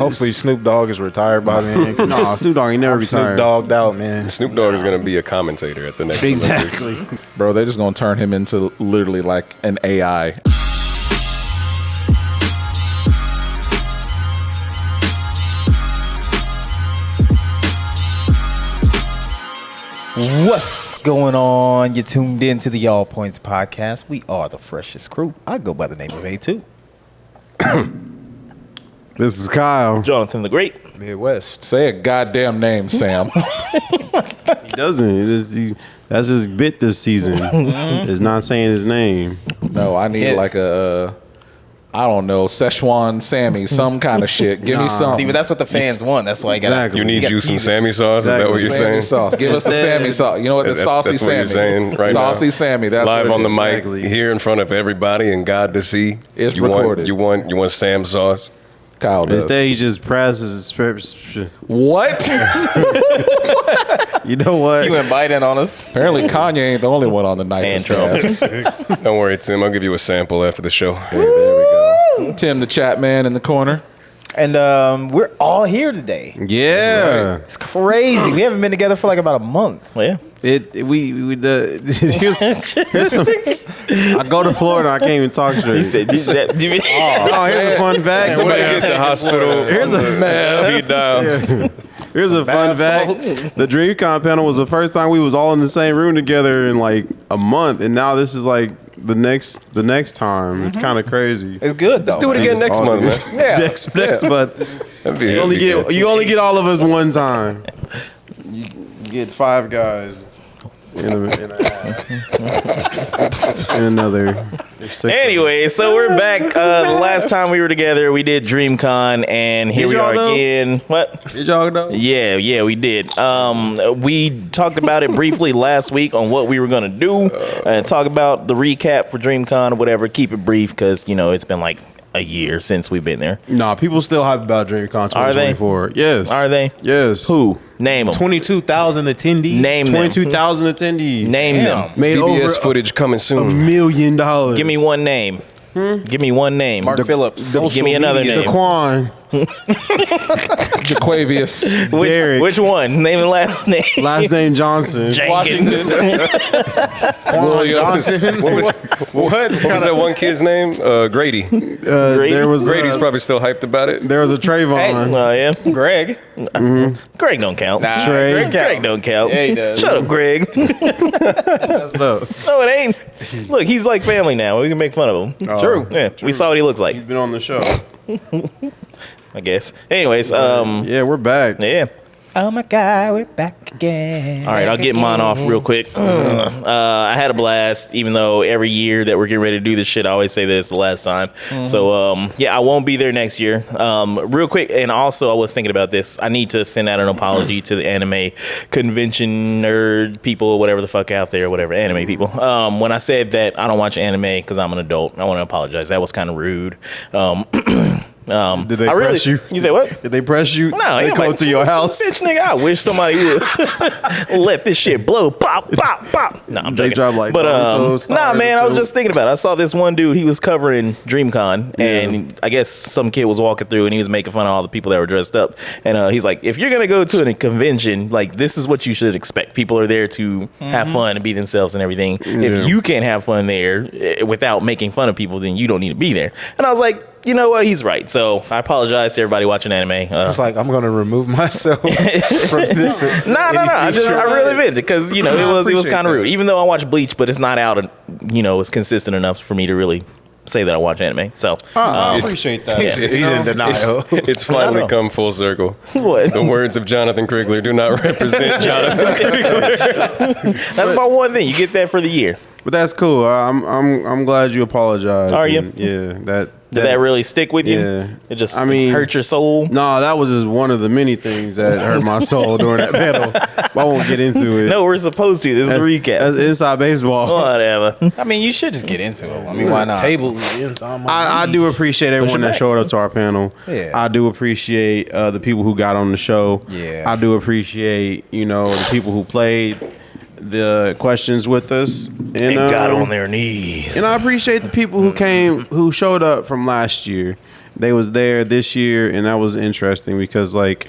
Hopefully Snoop Dogg is retired by then. No, Snoop Dogg ain't never Snoop retired. Dogged out, man. Snoop Dogg is going to be a commentator at the next Exactly. Olympics. Bro, they're just gonna turn him into literally like an AI. What's going on? You tuned in to the All Points Podcast. We are the freshest crew. I go by the name of A2. This is Kyle. Jonathan the Great. Midwest. Say a goddamn name, Sam. He doesn't. That's his bit this season. Is not saying his name. No, I need like a, I don't know, Szechuan Sammy, some kind of shit. Give me some. See, but that's what the fans want. That's why you got Exactly. You need gotta you some tease it. Sammy sauce? Is that what you're Sammy saying? sauce. Give us the Sammy sauce. You know what? The saucy That's what Sammy. you're saying right now. Saucy Sammy. That's Live what it on the is. mic, Exactly. here in front of everybody and God to see. It's you recorded. You want Sam sauce? Kyle does. Instead, he just presses. What? You know what? You went biting on us. Apparently Kanye ain't the only one on the night. And Don't worry, Tim. I'll give you a sample after the show. There we go. Tim, the chat man in the corner. And we're all here today. Yeah. It's crazy. We haven't been together for like about a month. Well, yeah. Here's some, I go to Florida. I can't even talk straight. He said, here's a fun fact. Somebody get the hospital. Here's a speed dial. Here's a fun fact. The Dreamcon panel was the first time we was all in the same room together in like a month, and now this is like the next time. It's kind of crazy. It's good though. Let's do it again next month, man. Yeah. Next month. That'd be- You only that'd be good. you only get all of us one time. You get 5 guys in another. Anyway, so we're back. The last time we were together, we did Dreamcon, and here Did we y'all are know? again. What? Did y'all know? Yeah, we did. We talked about it briefly last week on what we were gonna do, and talk about the recap for Dreamcon or whatever. Keep it brief because it's been like a year since we've been there. Nah, people still hype about Dreamcon Are they? 2024. Yes. Are they? Yes. Who? Name them. 22,000 attendees. Name them. 22,000 attendees. Name them. Made PBS over footage coming $1 soon. million. Give me one name. Give me one name. Mark Phillips. Give me another name. Daquan. Jaquavius. Derek. Which one? Name and last name. Last name Johnson. Jenkins. Williams. What was that one kid's name? Grady. There was Grady's probably still hyped about it. there was a Trayvon. Oh yeah. Greg. Greg don't count. Trey. Greg don't count. Yeah, he does. Shut up, Greg. That's dope. No, it ain't. Look, he's like family now. We can make fun of him. True. Yeah, we saw what he looks like, He's been on the show. I guess. Anyways, Yeah, we're back. yeah. Oh my God, we're back again. All right, I'll get mine off real quick. I had a blast, even though every year that we're getting ready to do this shit, I always say this the last time. So, yeah, I won't be there next year. Real quick, and also I was thinking about this. I need to send out an apology to the anime convention nerd people, whatever the fuck out there, whatever, anime people. When I said that I don't watch anime because I'm an adult, I want to apologize. That was kind of rude. Did they I really, press you? You say what? Did they press you? No, they ain't come nobody- to your house. Bitch, nigga, I wish somebody would let this shit blow. Pop, pop, pop. No, I'm They joking. drop like but Naruto, nah, man, I was Naruto. just thinking about it. I saw this one dude. He was covering Dreamcon, and I guess some kid was walking through, and he was making fun of all the people that were dressed up. And he's like, if you're gonna go to a convention, like this is what you should expect. People are there to have fun and be themselves and everything. If you can't have fun there without making fun of people, then you don't need to be there. And I was like, you know what? He's right. So I apologize to everybody watching anime. It's like, I'm going to remove myself from this. No. I really meant it because it was appreciate kind of that. rude. Even though I watch Bleach, but it's not out. It's consistent enough for me to really say that I watch anime. So I appreciate that. Yeah. He's in denial. It's finally come full circle. What? The words of Jonathan Krigler do not represent Jonathan Krigler. That's my one thing. You get that for the year. But that's cool. I'm glad you apologized. Are you? And, yeah. Did that really stick with you? Yeah. It just I mean- hurt your soul. No, that was just one of the many things that hurt my soul during that battle. But I won't get into it. No, we're supposed to. This is a recap. That's inside baseball. Whatever. I mean, you should just get into it. I mean, why not? Table. I do appreciate everyone that showed up to our panel. Yeah. I do appreciate the people who got on the show. Yeah. I do appreciate, the people who played the questions with us. And got on their knees. And I appreciate the people who came, who showed up from last year. they was there this year, and that was interesting because like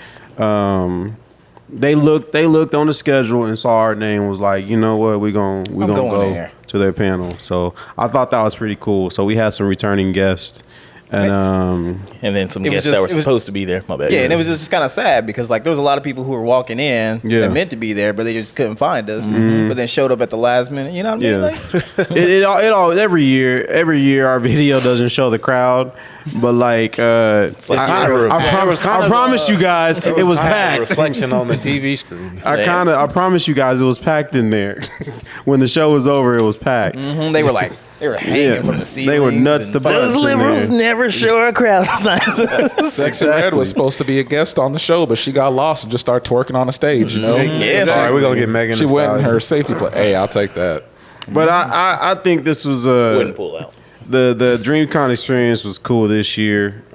they looked on the schedule and saw our name, was like, you know what, we gonna go there. to their panel. So I thought that was pretty cool. So we had some returning guests. And then some It was guests just- that were it was- supposed to be there. My bad. Yeah, and it was just kind of sad because like there was a lot of people who were walking in Yeah. that meant to be there, but they just couldn't find us. But then showed up at the last minute. You know what I mean? Yeah. Like, it all every year our video doesn't show the crowd, but like I promise you guys it was packed. Reflection on the TV screen. I promise you guys it was packed in there. When the show was over, it was packed. they were like they were hanging from the ceiling. They were nuts to Those butts in liberals there. never show a crowd signs. Sexy Red was supposed to be a guest on the show, but she got lost and just started twerking on the stage. You know, Yeah. All right, we're gonna get Megan. she Thee went in Stallion. her safety play. Hey, I'll take that. But I think this was Wouldn't pull out. the Dreamcon experience was cool this year.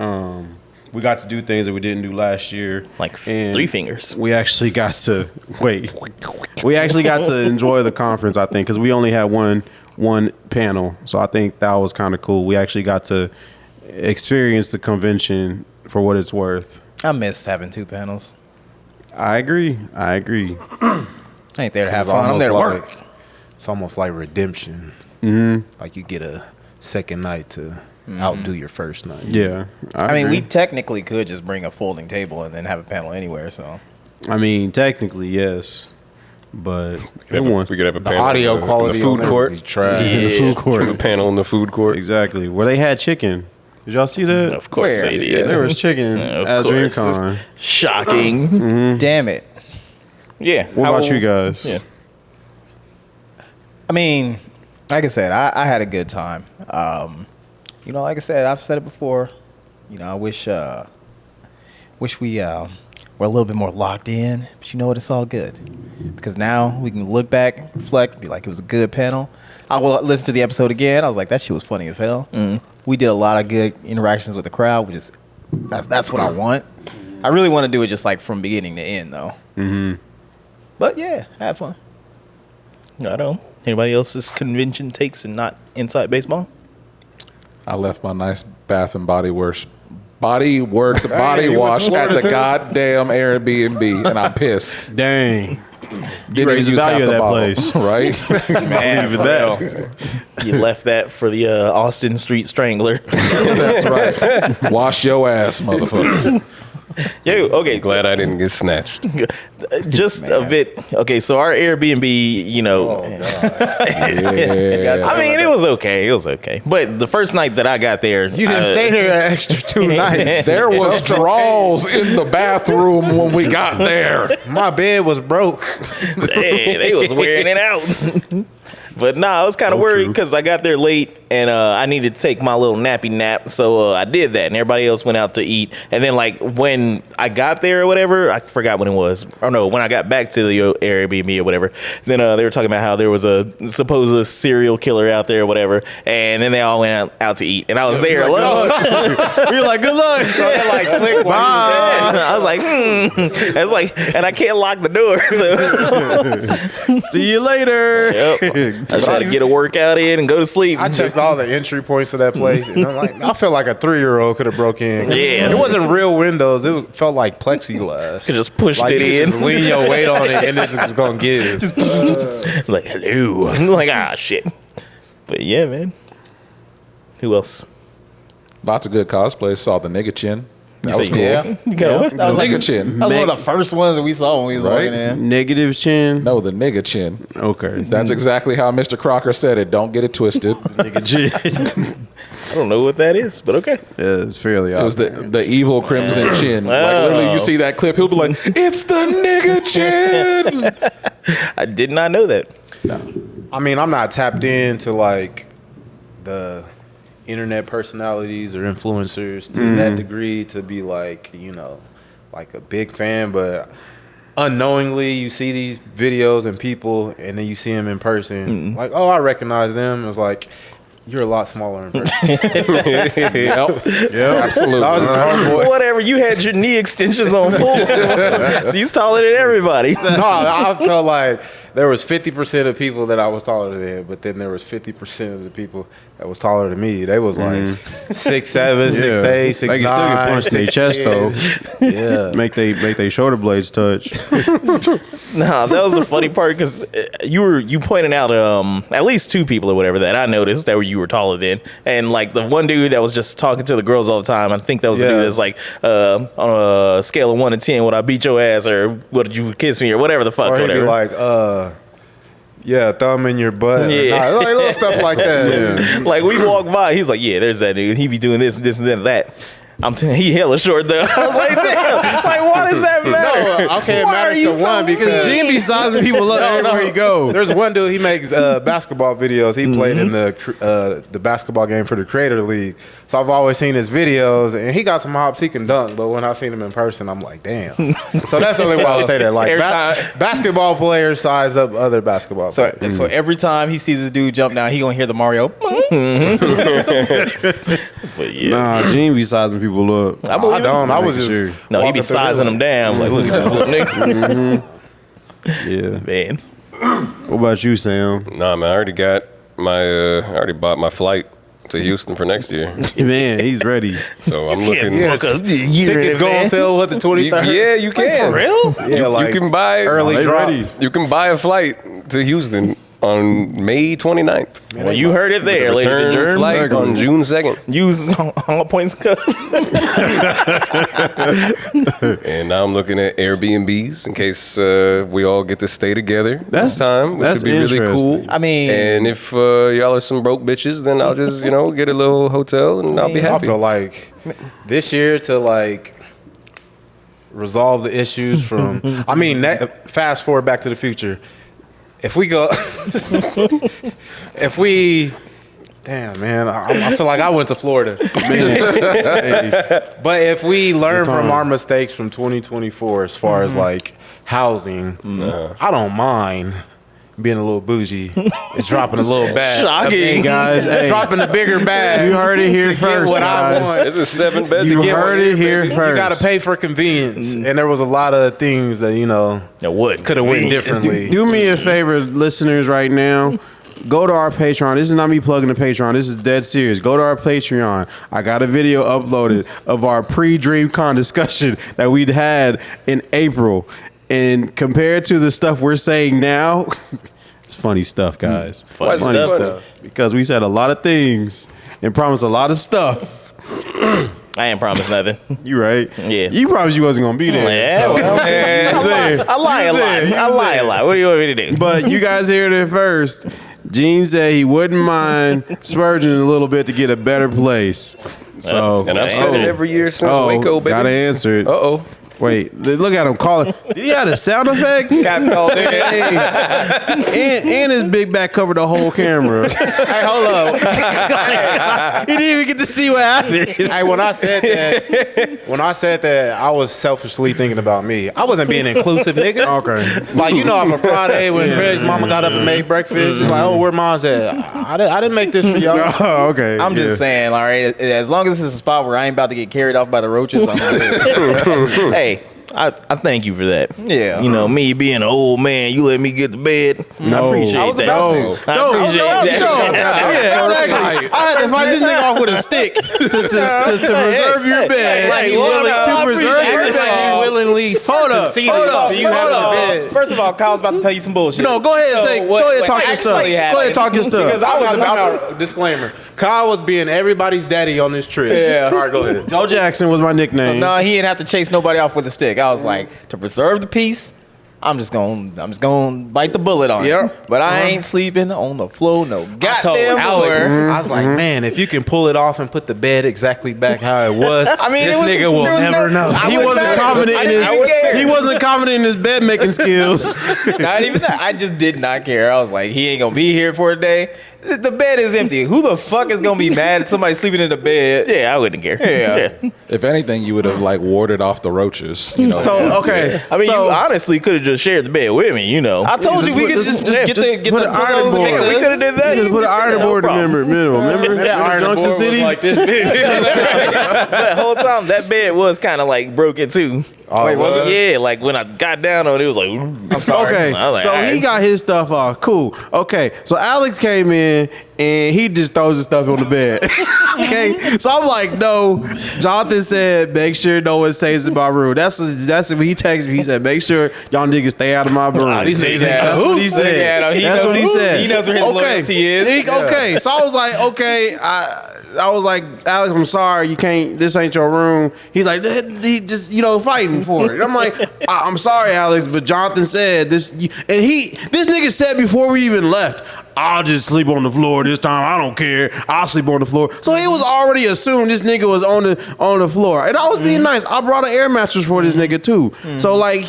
We got to do things that we didn't do last year. Like And 3 fingers. We actually got to We actually got to enjoy the conference, I think, because we only had one panel. So I think that was kind of cool. We actually got to experience the convention for what it's worth. I missed having 2 panels. I agree. I ain't there to have It's fun. I'm there to almost work. like- It's almost like redemption. Like you get a second night to outdo your first night. Yeah. I mean, agree. we technically could just bring a folding table and then have a panel anywhere. So I mean, technically, yes. But we want We could have a The panel audio in the quality food on there court. would be trash. the food Have a court. panel in the food court. Exactly. Where they had chicken. Did y'all see that? Of course Where? they Yeah, did. there was chicken Of at course. Dreamcon. Shocking. damn it. Yeah. What about you guys? Yeah. I mean, like I said, I had a good time. You know, like I said, I've said it before. You know, I wish we were a little bit more locked in. But you know what? It's all good because now we can look back, reflect, be like, it was a good panel. I will listen to the episode again. I was like, that shit was funny as hell. We did a lot of good interactions with the crowd, which is that's what I want. I really want to do it just like from beginning to end, though. But yeah, have fun. I don't. Anybody else's convention takes and not inside baseball? I left my nice Bath and Body Works body you went wash to at Florida the too? goddamn Airbnb, and I'm pissed. Dang. Didn't raised the use value half of that bottle, place. right? Man, for real. You left that for the Austin Street Strangler. That's right. Wash your ass, motherfucker. Yo, okay. Glad I didn't get snatched. Just a bit. Okay, so our Airbnb, you know, Yeah. I mean, it was okay. It was okay. But the first night that I got there, You didn't stay here an extra 2 nights. There was draws in the bathroom when we got there. My bed was broke. they was wearing it out. But nah, I was kind of worried because I got there late and I needed to take my little nappy nap. So I did that and everybody else went out to eat. And then like when I got there or whatever, I forgot when it was. Or no, when I got back to the Airbnb or whatever, then they were talking about how there was a supposed serial killer out there or whatever. And then they all went out to eat. And I was there alone. You're like, good luck. So they like click I was like, I was like, and I can't lock the door. So See you later. yep. I tried to get a workout in and go to sleep. I checked all the entry points of that place, and I'm like, I felt like a 3-year-old could have broke in. Yeah. It wasn't real windows. Felt like plexiglass. Could just pushed Like it you in. just lean your weight on it, and this is gonna give. Like, hello. I'm like, shit. But yeah, man. Who else? Lots of good cosplays. Saw the nigga chin. That was cool. Yeah. You got what? That was, like, Nigga chin. that was one of the first ones that we saw when we was Right? walking in. Negative chin. No, the nigga chin. Okay. That's exactly how Mr. Crocker said it. Don't get it twisted. Nigga chin. I don't know what that is, but okay. Yeah, it's fairly It was obvious. the evil crimson chin. Like literally, you see that clip, he'll be like, "It's the nigga chin." I did not know that. I mean, I'm not tapped into like the internet personalities or influencers to that degree to be like, you know, like a big fan, but unknowingly you see these videos and people and then you see them in person, like, oh, I recognize them. It's like, you're a lot smaller in person. Yep, absolutely. I was homeboy. Whatever, you had your knee extensions on full. So you was taller than everybody. No, I felt like there was 50% of people that I was taller than, but then there was 50% of the people that was taller than me. They was like 6'7", 6'8", 6'9". They can still get punched in their chest though. Yeah. Make they shoulder blades touch. Nah, that was the funny part because you pointed out at least 2 people or whatever that I noticed that you were taller than, and like the one dude that was just talking to the girls all the time. I think that was the dude that's like on a scale of 1 to 10, would I beat your ass or would you kiss me or whatever the fuck. Or he'd whatever. be like, yeah, thumb in your butt. Yeah. Nah, like little stuff like that. Like we walk by, he's like, yeah, there's that dude. He be doing this and that. I'm saying he hella short though. I was like, damn, like why does that matter? No, okay, it Why are matters you to so one because mean? Gene be sizing people up everywhere he go. There's one dude, he makes basketball videos. He played in the basketball game for the Creator League. So I've always seen his videos, and he got some hops, he can dunk, but when I seen him in person, I'm like, damn. So that's the only why I would say that. Like, basketball players size up other basketball players. So every time he sees this dude jump down, he gonna hear the Mario. But yeah. Nah, Gene be sizing people up. I believe I don't. I was Making just sure. No, he walking be through sizing the- them down. Like, look at this little nigga. Yeah. Man. What about you, Sam? Nah, man, I already got my. I already bought my flight to Houston for next year. Man, he's ready. So I'm looking. Yeah, Book a year in tickets go on advance. sale with the 23rd. Yeah, you can. For real? Yeah, You can buy early they drop. ready. You can buy a flight to Houston on May 29th. Well, you heard it there, ladies and Return flight germs. on June 2nd. Use all points code. And now I'm looking at Airbnbs in case we all get to stay together this time, which that's would be really cool. interesting. I mean, And if y'all are some broke bitches, then I'll just, get a little hotel and I'll be I happy. feel like this year to like resolve the issues from. I mean, fast forward Back to the Future. If we go, damn man, I feel like I went to Florida. But if we learn from our mistakes from 2024, as far as like housing, I don't mind being a little bougie. It's dropping a little bag. Shocking. Guys, hey, Dropping a bigger bag. you heard it here to get first, what I guys. want. This is 7 beds. You again. heard it here first. You got to pay for convenience, and there was a lot of things that That would could have went differently. Do me a favor, listeners, right now. Go to our Patreon. This is not me plugging the Patreon. This is dead serious. Go to our Patreon. I got a video uploaded of our pre-Dreamcon discussion that we'd had in April. And compared to the stuff we're saying now, it's funny stuff, guys. Why is Funny that stuff. Because we said a lot of things and promised a lot of stuff. I ain't promised nothing. You right? Yeah. You promised you wasn't going to be there. Yeah, So- well, I lie a lot. I lie a lot. What do you want me to do? But you guys heard it first. Gene said he wouldn't mind splurging a little bit to get a better place. So, And I've said it every year since Waco, baby. Gotta answer it. Uh-oh. Wait, look at him calling. Did he have a sound effect? Captain called in. and his big back covered the whole camera. Hey, hold up. He didn't even get to see what happened. Hey, when I said that, I was selfishly thinking about me. I wasn't being inclusive, nigga. Okay. Like, on a Friday when Craig's mama got up and made breakfast, she's like, "Oh, where mom's at? I didn't make this for y'all." Oh, okay. I'm just saying, all right. As long as this is a spot where I ain't about to get carried off by the roaches, I'm good. Hey, I thank you for that. Yeah. Me being an old man, you let me get to bed. I No. appreciate I was that. about No. to. I appreciate that. Yeah, exactly. I had to fight this nigga off with a stick to preserve your bed. Like, you well, willing no, to I preserve appreciate your that. bed. You willingly Hold up, conceded hold up, so you have hold a up. bed. First of all, Kyle's about to tell you some bullshit. No, go ahead and say. So Go ahead and talk your actually stuff. Go ahead and happened- talk your stuff. Because I was about to. Disclaimer. Kyle was being everybody's daddy on this trip. Yeah. All right, go ahead. Joe Jackson was my nickname. No, he didn't have to chase nobody off with a stick. I was like, to preserve the peace, I'm just gonna bite the bullet on Yep. it. But I ain't sleeping on the floor, no I told goddamn Alex, floor. I was like, man, if you can pull it off and put the bed exactly back how it was, I mean, this it was- nigga will there was never no- know. I He wouldn't wasn't know. confident I in didn't even care. he wasn't confident in his bed making skills. Not even that. I just did not care. I was like, he ain't gonna be here for a day. The bed is empty. Who the fuck is gonna be mad at somebody sleeping in the bed? Yeah, I wouldn't care. Yeah. If anything, you would have like warded off the roaches. So okay, I mean, so, you honestly could have just shared the bed with me, I told you we could just get the put an iron board. We could have did that. You put an iron No board. problem. Remember That iron Junction board City. was like this big. The whole time that bed was kind of like broken too. Oh, Wait, was was it? Yeah, like when I got down on it, it was like, I'm sorry. Okay, I was like, so all he right. got his stuff off. Cool. Okay, so Alex came in in and he just throws his stuff on the bed. Okay, so I'm like, no. Jonathan said, make sure no one stays in my room. That's when he texted me. He said, make sure y'all niggas stay out of my room. That's what he said. That's what he said. He knows where his loyalty is. Okay, so I was like, okay, I was like, Alex, I'm sorry, you can't. This ain't your room. He's like, he just fighting for it. And I'm like, I'm sorry, Alex, but Jonathan said this, and this nigga said before we even left, I'll just sleep on the floor this time. I don't care. I'll sleep on the floor. So he was already assumed this nigga was on the floor, and I was being nice. I brought an air mattress for this nigga too. So like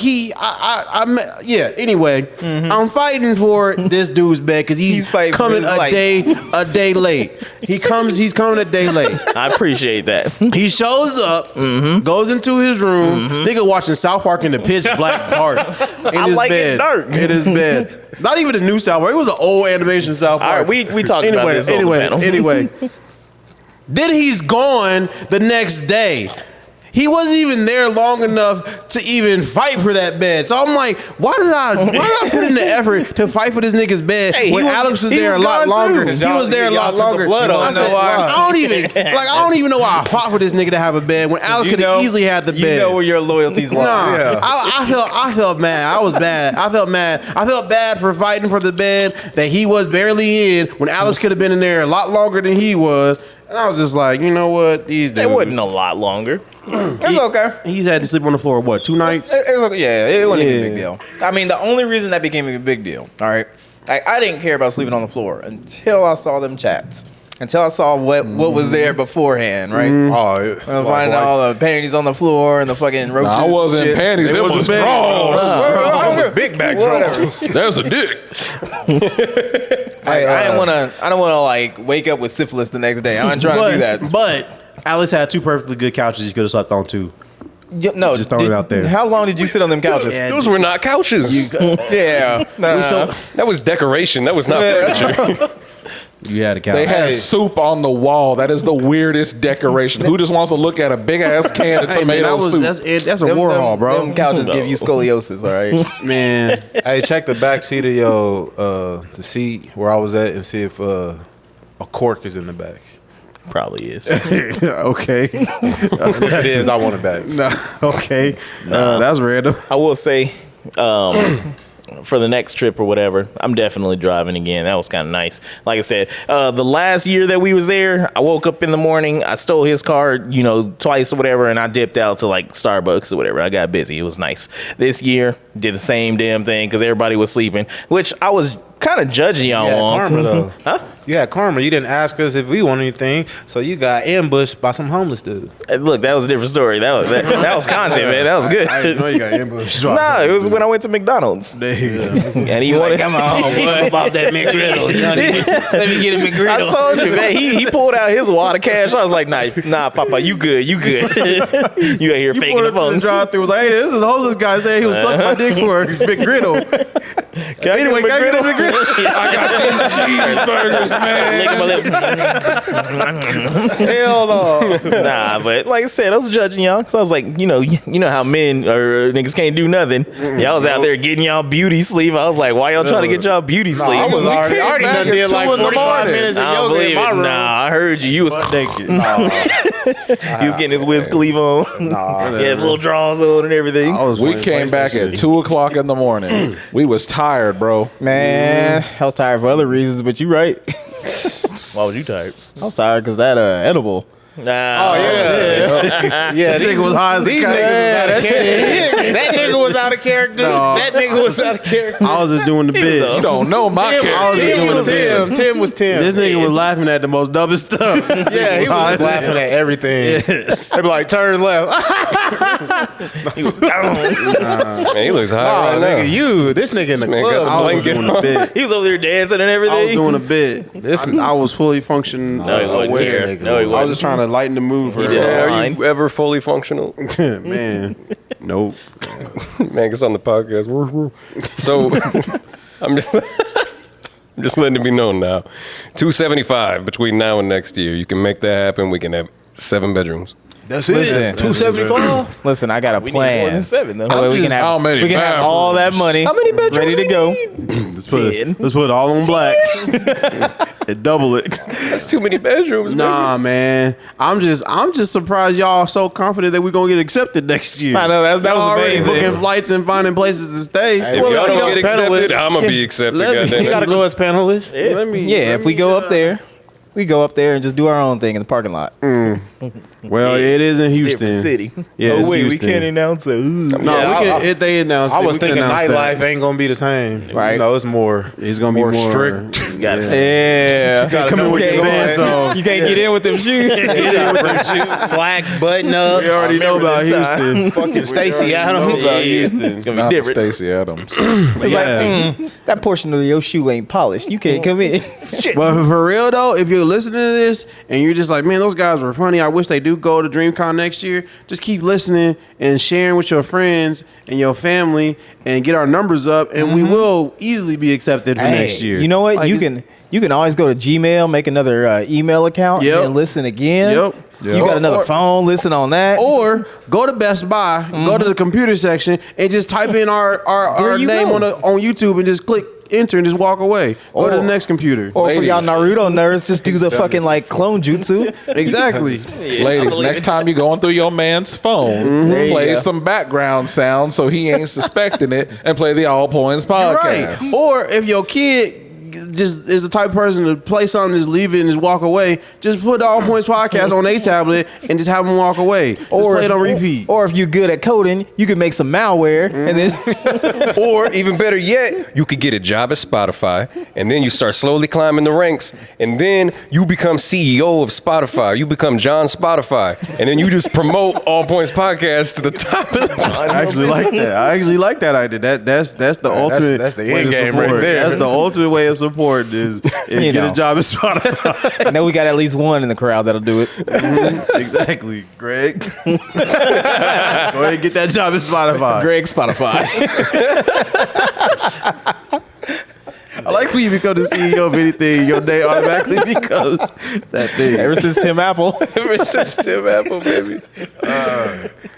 Anyway, I'm fighting for this dude's bed because he's coming a day late. He's coming a day late. I appreciate that. He shows up, goes into his room. Nigga watching South Park in the pitch black dark in his bed. In his bed. Not even the new South Park. It was an old animation South Park. All right, we talked about this on the panel. Anyway. Then he's gone the next day. He wasn't even there long enough to even fight for that bed. So I'm like, why did I put in the effort to fight for this nigga's bed when Alex was there a lot longer? He was there a lot longer. I don't even know why I fought for this nigga to have a bed when Alex could have easily had the bed. You know where your loyalties lie. Nah, yeah. I felt mad. I was bad. I felt mad. I felt bad for fighting for the bed that he was barely in when Alex could have been in there a lot longer than he was. And I was just like, you know what? These dudes. It wasn't a lot longer. It's okay. He's had to sleep on the floor, what, 2 nights? It was okay. Yeah, it wasn't a big deal. I mean, the only reason that became a big deal, all right, I didn't care about sleeping on the floor until I saw them chats. Until I saw what was there beforehand, right? Finding all the panties on the floor and the fucking roaches. I wasn't in panties. It was drawers. It was big back drawers. There's a dick. I don't want to like wake up with syphilis the next day. I ain't trying to do that. But Alex had 2 perfectly good couches he could have slept on too. No, just throwing it out there. How long did you sit on them couches? Those were not couches. Yeah, that was decoration. That was not furniture. You had a couch. They had soup on the wall. That is the weirdest decoration. Who just wants to look at a big ass can of tomato soup? That's a Warhol, bro. Them couches give you scoliosis, all right? Man. Hey, check the back seat of the seat where I was at and see if a cork is in the back. Probably is. Okay. If it is, I want it back. No. Okay. That's random. I will say, for the next trip or whatever, I'm definitely driving again. That was kind of nice. Like I said, the last year that we was there, I woke up in the morning, I stole his car, twice or whatever, and I dipped out to like Starbucks or whatever. I got busy. It was nice. This year, did the same damn thing because everybody was sleeping, which I was kind of judging y'all on. Karma though. Huh? You had karma. You didn't ask us if we want anything, so you got ambushed by some homeless dude. Look, that was a different story. That was content, man. That was good. I didn't know you got ambushed. Nah, it was when I went to McDonald's. And he wanted Come on, boy. about that McGriddle. Let me get a McGriddle. I told you, man. He pulled out his wad of cash. I was like, nah, Papa, you good. You out here faking the phone. The drive-through was like, hey, this is a homeless guy saying he was sucking my dick for a McGriddle. Anyway, can I get a McGriddle? I got these cheeseburgers, man. Licking my lips. Hell no. Nah, but like I said, I was judging y'all. So I was like, you know how men or niggas can't do nothing. Y'all was out there getting y'all beauty sleep. I was like, why y'all trying to get y'all beauty sleep? I was already done did like 45 minutes of I don't yoga believe in my it. room. Nah, I heard you. You was naked. He was getting his Wiz Khalifa on. He had his little drawers on and everything. We came back at 2:00 in the morning. We was tired, bro. Man, I was tired for other reasons, but you right. Why was you tired? I was tired because that edible. Nah. Oh yeah. This nigga was high as a kite. That nigga was out of character. No. That nigga was out of character. I was just doing the bit. You don't know my character. Tim was Tim. This nigga was laughing at the most dumbest stuff. Yeah, he was laughing at everything. Yes. They be like, turn left. He was gone. Man, he looks high right now. Nigga, this nigga in the Man club. got I was blanket doing a on. bit. He was over there dancing and I was everything. doing a bit. I was fully functioning. No, he wasn't aware. here. No, he I was wasn't. just trying to lighten the mood for He did everybody. Are you ever fully functional? Man, nope. Man, it's on the podcast. So I'm just letting it be known now. 275 between now and next year. You can make that happen. We can have 7 bedrooms. That's Listen, it. 275. Listen, I got a We need more than plan. 7 though. That way we can How many have all that money How many bedrooms ready to we go. Let's put it all on black and double it. That's too many bedrooms. Nah, man. I'm just surprised y'all so confident that we're gonna get accepted next year. I know, that was Y'all already amazing. booking flights and finding places to stay. If Well, y'all you don't know, get accepted, panelists- I'm gonna be accepted. Let me- Goddamn You it. gotta go as panelists. Let me. Yeah, let if we me, go up there, we go up there and just do our own thing in the parking lot. Well, it is in Houston. Different city. Yeah, oh it's wait, Houston. we can't announce it. No, Yeah, we can. If they announce, I it, was we can thinking announce nightlife that. ain't gonna be the same. Right. You know, it's more. It's gonna be more more strict. You got it. Yeah, gotta come know in what with you're your doing. pants on. You can't get in with them shoes. Slacks, button up. We already know about Remember this time. Houston. Fucking Stacey Adams. Yeah, Houston. it's gonna Not be the different. Stacey Adams. It's Yeah. like, that portion of your shoe ain't polished. You can't come in. But for real though, if you're listening to this and you're just like, man, those guys were funny. I wish they do go to Dreamcon next year. Just keep listening and sharing with your friends and your family and get our numbers up, and we will easily be accepted for next year. You know what? Like, You can always go to Gmail, make another email account, Yep. and listen again. Yep. You got another phone, listen on that. Or go to Best Buy, go to the computer section, and just type in our There you name go. on YouTube and just click enter and just walk away. Go to the next computer. Or for y'all Ladies. Naruto nerds, just do the fucking like clone jutsu. Exactly. Ladies, next time you're going through your man's phone, There you play go. some background sound so he ain't suspecting it, and play the All Points podcast. Right. Or if your kid just is the type of person to play something, just leave it and just walk away, just put the All Points podcast on a tablet and just have them walk away. Just play it on repeat. Or if you're good at coding, you can make some malware and then Or even better yet, you could get a job at Spotify, and then you start slowly climbing the ranks, and then you become CEO of Spotify. You become John Spotify, and then you just promote All Points Podcast to the top of the I actually like that. I actually like that idea. That's the ultimate. that's the way end to game right support. there. That's the ultimate way of support is You get know. a job at Spotify. I know we got at least one in the crowd that'll do it. Exactly, Greg. Go ahead and get that job at Spotify. Greg Spotify. I like when you become the CEO of anything, your day automatically becomes that thing. Ever since Tim Apple. ever since Tim Apple, baby.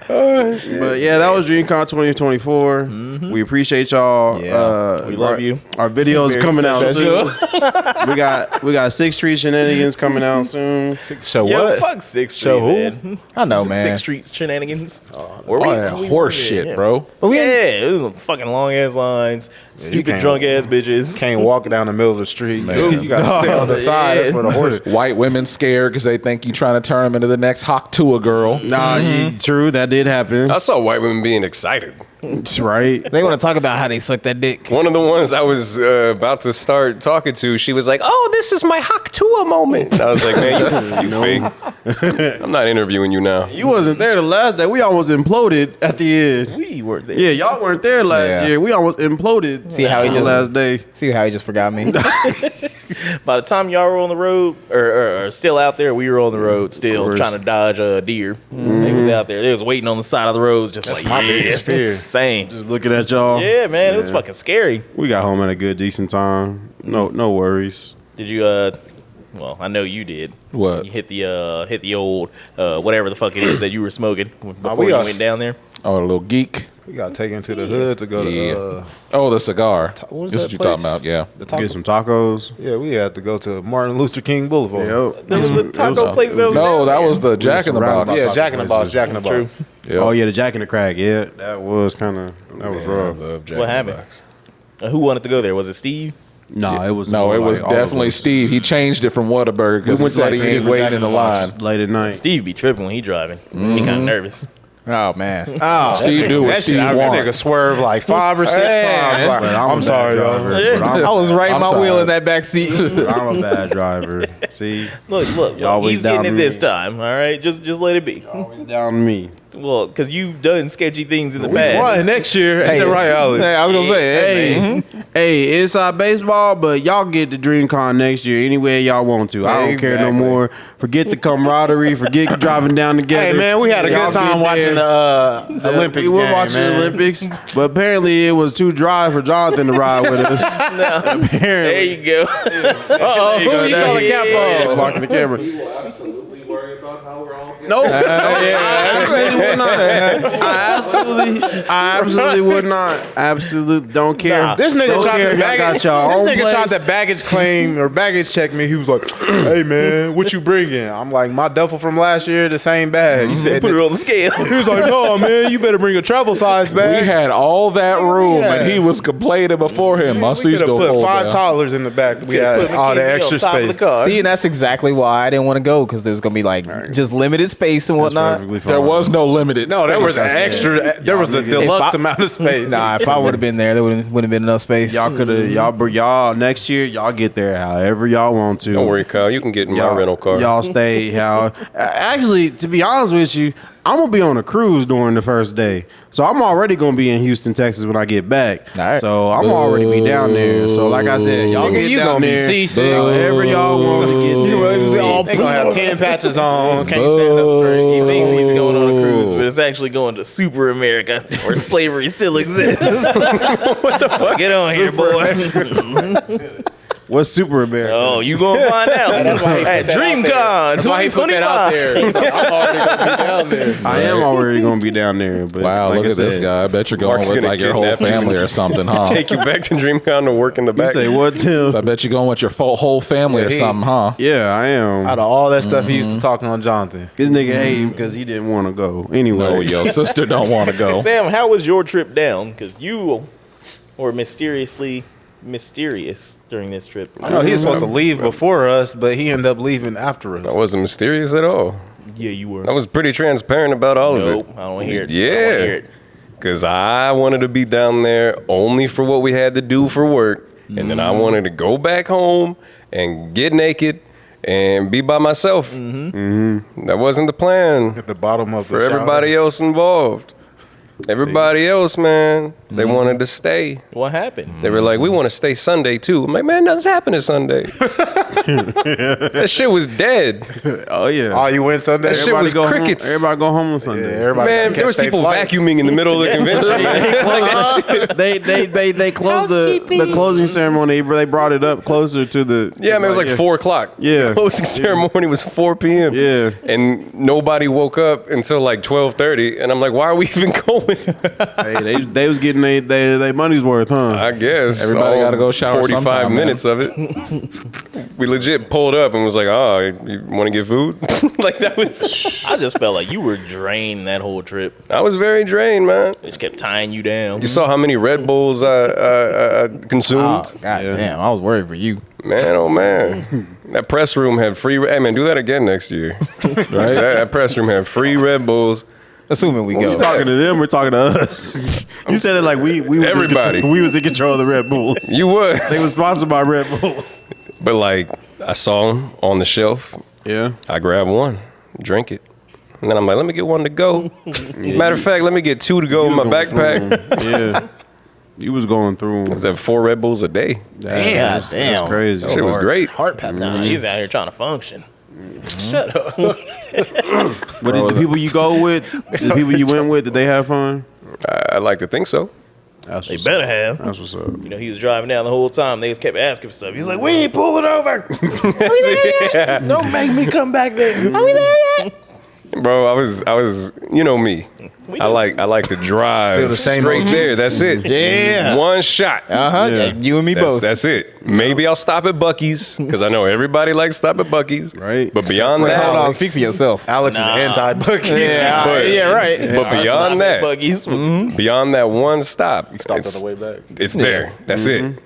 But yeah, that was DreamCon 2024. We appreciate y'all. Yeah. We love you. Our videos Very coming out special. soon. we got 6th Street Shenanigans coming out soon. So Yo, what? fuck 6th Street, So who? man. I know, man. 6th Street shenanigans. Oh, yeah, horse shit, bro. But we Yeah, ain't- it was fucking long ass lines, stupid can't- drunk ass bitches. Can't walk down the middle of the street. Man. You gotta stay on the side. That's for the horse. White women scared because they think you trying to turn them into the next Hawk Tua girl. Nah, true, that did happen. I saw white women being excited. That's right. they want to talk about how they suck that dick. One of the ones I was about to start talking to, she was like, "Oh, this is my Haktua moment." And I was like, "Man, you fake. I'm not interviewing you now." You wasn't there the last day. We almost imploded at the end. We were there. Yeah, y'all weren't there last Yeah. year. We almost imploded. See how he the just- last day. See how he just forgot me. By the time y'all were on the road, or still out there, we were on the road still course. trying to dodge a deer. They was out there. They was waiting on the side of the roads, just That's like my yeah, biggest fear. Same. Just looking at y'all. Yeah, man, it was fucking scary. We got home at a good, decent time. No worries. Did you? Well, I know you did. What? You hit the old whatever the fuck it is that you were smoking before we you are- went down there. Oh, a little geek. We got taken to the hood to go to Yeah. Oh, the cigar. what is That's that what you talking place? about, yeah. the taco. Get some tacos. Yeah, we had to go to Martin Luther King Boulevard. Yep. There was a taco place that was No, down that there. was the Jack in the surrounded Box. by Yeah, Jack in the Box. Jack in the Box. True. Yeah. Oh yeah, the Jack and the Crack. Yeah, that was kind of rough. What happened? Who wanted to go there? Was it Steve? No, it was No, more it was like all of definitely us. Steve. He changed it from Whataburger because he went to said that he ain't different waiting Jack in the the Box line. late at night. Steve be tripping when he driving. He kind of nervous. Oh man. Oh, Steve do what That shit, Steve that want. nigga swerved like 5 or 6 times. Like, But I'm a sorry, bad y'all. driver, but I was right I'm my wheel tired. in that back seat. I'm a bad driver. See, Look, You always he's getting down it to this me. time. All right, just let it be. always down to me. Well, because you've done sketchy things in the We past. flying next year. Ain't that right, Alex? Hey, I was gonna say, hey, Hey, hey, inside baseball, but y'all get the DreamCon next year anywhere y'all want to. I don't care no Exactly. more. Forget the camaraderie. Forget driving down together. Hey, man, we had a Y'all good time get watching there. the Olympics. We were game, watching man. the Olympics, but apparently it was too dry for Jonathan to ride with us. Apparently. There you go. There you go. Who you There calling he Capo? is, blocking the camera. He will absolutely worry about how we're all No, I absolutely would not. I absolutely would not. Absolutely don't care. Nah. This nigga Don't tried care to if y'all baggage. got y'all own This nigga tried place. to baggage claim or baggage check me. He was like, "Hey man, what you bringing?" I'm like, "My duffel from last year, the same bag." He said, Put it on the scale. He was like, "No man, you better bring a travel size bag." We had all that room, Yeah. and he was complaining before him. My We seats could have don't put fold $5 down. in the back. We Put had all the McKenzie extra on top of space. the car. See, and that's exactly why I didn't want to go because there was gonna be like just limited space and whatnot. There was no limited. No, there was space. an extra. There was a deluxe amount of space. Nah, if I would have been there, there wouldn't have been enough space. Y'all could have y'all next year. Y'all get there however y'all want to. Don't worry, Kyle. You can get in my Y'all, rental car. y'all stay how. Actually, to be honest with you, I'm gonna be on a cruise during the first day, so I'm already gonna be in Houston, Texas when I get back. All right. So I'm already be down there. So like I said, y'all Nigga, get you down gonna be there. seasick. However y'all want to get there. They gonna have 10 patches on. Can't stand up straight. He thinks he's going on a cruise, but it's actually going to Super America, where slavery still exists. What the fuck? Get on here, boy. What's Super America? Oh, you gonna find out at Dreamcon Why he put that out 2025. there? I'm already gonna be down there. I am already gonna be down there. But Wow, like look I at this said, guy. I bet you're going Mark's with gonna like your whole kidnap you. family or something, huh? Take you back to DreamCon to work in the You back. say what, Tim? I bet you're going with your whole family or something, huh? Yeah, I am. Out of all that stuff he used to talk on Jonathan. This nigga hate him because he didn't want to go. Anyway, No, your sister don't want to go. Sam, how was your trip down? Because you were mysterious during this trip. I know he was supposed to leave before us, but he ended up leaving after us. I wasn't mysterious at all. Yeah, you were. I was pretty transparent about all Nope, of it. I don't want to hear it. I don't wanna hear Yeah. it. Because I wanted to be down there only for what we had to do for work. And then I wanted to go back home and get naked and be by myself. That wasn't the plan At the bottom of the for everybody else involved. Everybody else, man, they wanted to stay. What happened? They were like, we want to stay Sunday too. I'm like, man, nothing's happening Sunday. That shit was dead. oh yeah. Oh, you went Sunday? That shit was go crickets. Home, everybody go home on Sunday. everybody Man, there was people vacuuming in the middle of the convention. man. They closed the closing ceremony. They brought it up closer to the. Yeah, man, it was like 4 o'clock. Yeah. The closing ceremony was 4 p.m. Yeah. And nobody woke up until like 12:30. And I'm like, why are we even going? Hey, they was getting they money's worth, huh? I guess. Everybody all gotta go shower 45 sometime, minutes of it. We legit pulled up and was like, oh, you want to get food? Like that was. I just felt like you were drained that whole trip. I was very drained, man. It just kept tying you down. You saw how many Red Bulls I consumed? Oh, God damn, I was worried for you. Man, oh man. That press room had free. Hey man, do that again next year. Right? That press room had free Red Bulls. Assuming we go. You talking to them? We're talking to us. You said it like we was Everybody. we was in control of the Red Bulls. You would. They was sponsored by Red Bull. But like, I saw them on the shelf. Yeah. I grabbed one, drink it. And then I'm like, let me get one to go. Matter of fact, let me get 2 to go in my backpack. Yeah. You was going through them. I have 4 Red Bulls a day. That's crazy. That shit was great. Heart pap. Nah, he's out here trying to function. Shut up. But did the people you go with, the people you went with, did they have fun? I like to think so. That's They what's better have. That's what's up. You know, he was driving down the whole time. They just kept asking for stuff. He's like, we ain't pulling over. Don't make me come back there. Are we there yet? Bro, I was, you know me. I like to drive Still the same straight OG. there. That's it. Yeah. One shot. Yeah, you and me both. That's it. Maybe I'll stop at Buc-ee's because I know everybody likes to stop at Buc-ee's. Right. But beyond that, Hold on, speak for yourself. Alex is anti-Bucky. Yeah, right. But beyond that, Buggies. beyond that one stop, Stopped on it's, the way back. it's there. That's it.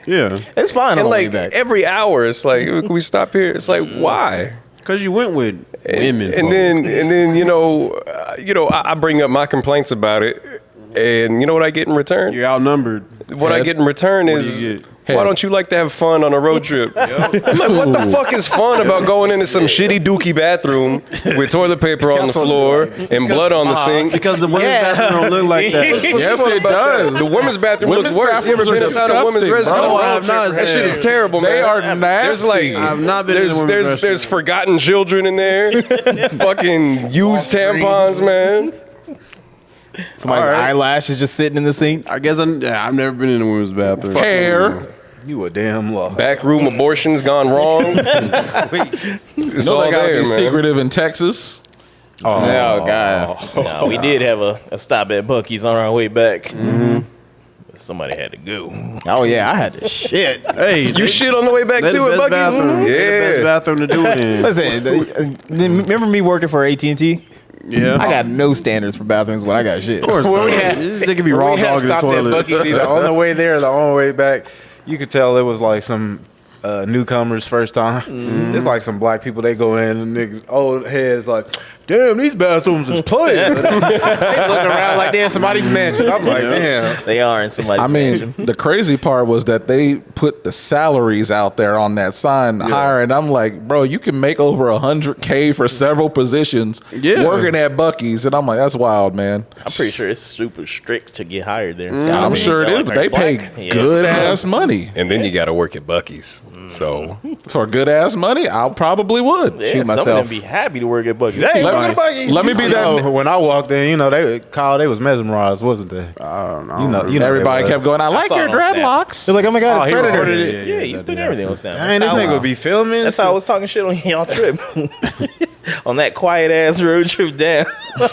Yeah. It's fine on And the way like back. every hour, it's like, can we stop here? It's like, why? Because you went with women. And then you know, I bring up my complaints about it, and you know what I get in return? you're outnumbered. What I get in return What is, do you get? why don't you like to have fun on a road trip? I'm like, what the fuck is fun about going into some shitty dookie bathroom with toilet paper on the floor and blood on the sink? Because the women's bathroom don't look like that. What's Yes, fun it about does. that? The women's bathroom Women's looks worse. You ever bathrooms been are inside a women's disgusting, restroom? bro. No, I have not. That shit is terrible, man. They are There's nasty. like, I've not been in the women's restroom. there's forgotten children in there. Fucking used tampons, man. Somebody's All right. eyelash is just sitting in the sink. I guess I've never been in the women's bathroom. Hair. You a damn law. Backroom abortions gone wrong. It's No, all they gotta there, be man. secretive in Texas. Oh God. No, we did have a stop at Buc-ee's on our way back. Somebody had to go. Oh yeah, I had to shit. Hey, You shit on the way back that's too the at best Buc-ee's? bathroom. The best bathroom to do it in. Listen, remember me working for AT&T? Yeah. I got no standards for bathrooms when I got shit. Of course. When we not. had- This nigga be When raw we had dog in the stopped at toilet. Buc-ee's either on the way there or the on the way back, you could tell it was like some newcomers first time. It's like some black people. They go in and niggas old heads like, damn, these bathrooms is playing. They look around like they're in somebody's mansion. I'm like, damn. They are in somebody's I mean, mansion. the crazy part was that they put the salaries out there on that sign hiring. I'm like, bro, you can make over $100K for several positions working at Buc-ee's, and I'm like, that's wild, man. I'm pretty sure it's super strict to get hired there. I'm sure it is, but they pay good ass money And then you got to work at Buc-ee's. So for good ass money. I probably would. Yeah, Shoot some of myself. them be happy to work at Buc-ee's. Hey, Let work me- at Buc-ee's. let me be that. So when I walked in, you know, they was mesmerized, wasn't they? I don't know. You know Everybody they kept was. going, I like saw your it on Snap. dreadlocks. They're like, oh my God, Oh, it's he Predator. recorded it. Yeah, he's putting everything on Snap. Dang, this That's how I nigga was- be filming. That's how I was talking shit on y'all trip. On that quiet ass road trip down.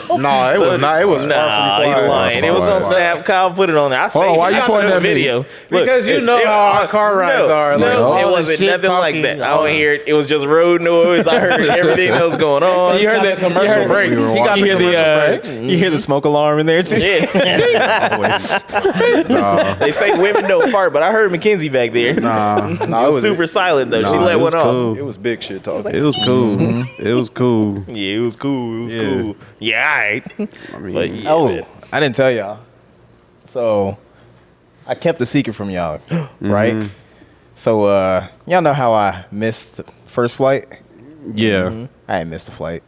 No, it was not. It was Nah, far from he quiet. lying. It was on Snap. Kyle put it on there. I say, Hold on, why you pointing at me? video? Because you know how our car rides are. Like, No, all it the wasn't shit nothing like talking, that. I don't hear it. It was just road noise. I heard everything that was going on. You heard the commercial breaks. We were He got You the hear commercial breaks. you hear the smoke alarm in there too. Yeah. They say women don't fart, but I heard Mackenzie back there. Nah, It was super silent though. She Nah, let it one was off. cool. It was big shit talking. It was cool. It was cool. Yeah, it was cool. It was cool. Yeah, all right. But yeah, Oh, man. I didn't tell y'all. So I kept a secret from y'all, right? So y'all know how I missed the first flight? Yeah. I ain't missed the flight.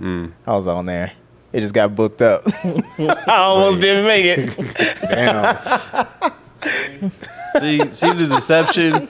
I was on there. It just got booked up. I almost didn't make it. Damn. See the deception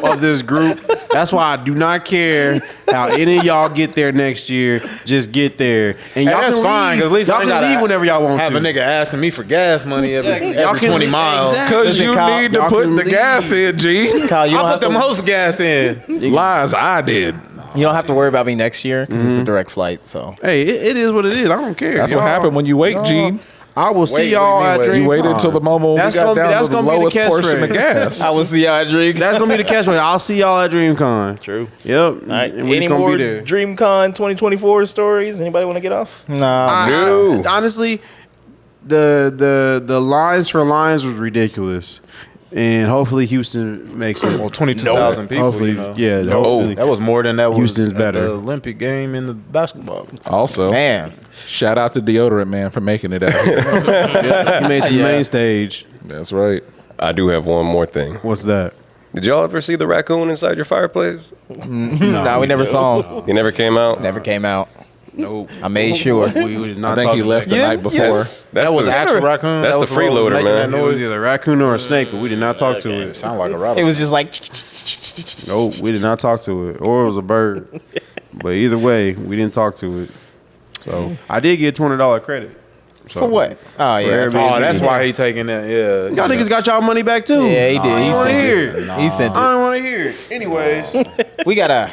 of this group. That's why I do not care how any of y'all get there next year. Just get there, and y'all That's can fine, leave. because at least y'all I ain't can gotta leave whenever y'all want have to. a nigga asking me for gas money every y'all can 20 leave- miles. exactly. Because Listen, you Kyle, need to y'all put can the leave. gas in, G. Kyle, you I don't, put have them to, host gas in. Lies, I did. you don't have to worry about me next year because it's a direct flight. So Hey, it is what it is. I don't care. That's what Y'all- happened when you wait, G. I will see Wait, y'all what at do you mean, Dreamcon. You waited until the moment when That's we got gonna be- down that's to the gonna be the lowest portion of catchphrase. gas. I will see y'all at Drake. That's gonna be the catchphrase. I'll see y'all at DreamCon. True. Yep. All right. And we Any just gonna more be there. DreamCon 2024 stories? Anybody want to get off? Nah, Honestly, the lines for lines was ridiculous, and hopefully Houston makes it. Well, 22,000 people, Hopefully, you know. yeah. No, Hopefully, that was more than that was Houston's at better. the Olympic game in the basketball. Also, man. shout out to Deodorant Man for making it out here. he made it to the main stage. That's right. I do have one more thing. What's that? Did y'all ever see the raccoon inside your fireplace? No, we never saw him. He never came out? Never came out. Nope. I made sure. We did I not think talk he about left the that. night before. That's That was the actual raccoon. That's That the was what was freeloader, making man. that It was noise. either a raccoon or a snake, but we did not talk to it. Sound like a rabbit. It was just like. Nope, we did not talk to it. Or it was a bird. But either way, we didn't talk to it. So I did get $20 credit. So, For what? Oh yeah. Oh, that's why he taking that. Yeah. Y'all niggas got y'all money back too. Yeah, he did. I He don't want to sent hear it. it. He sent I it. don't want to hear it. Anyways, We gotta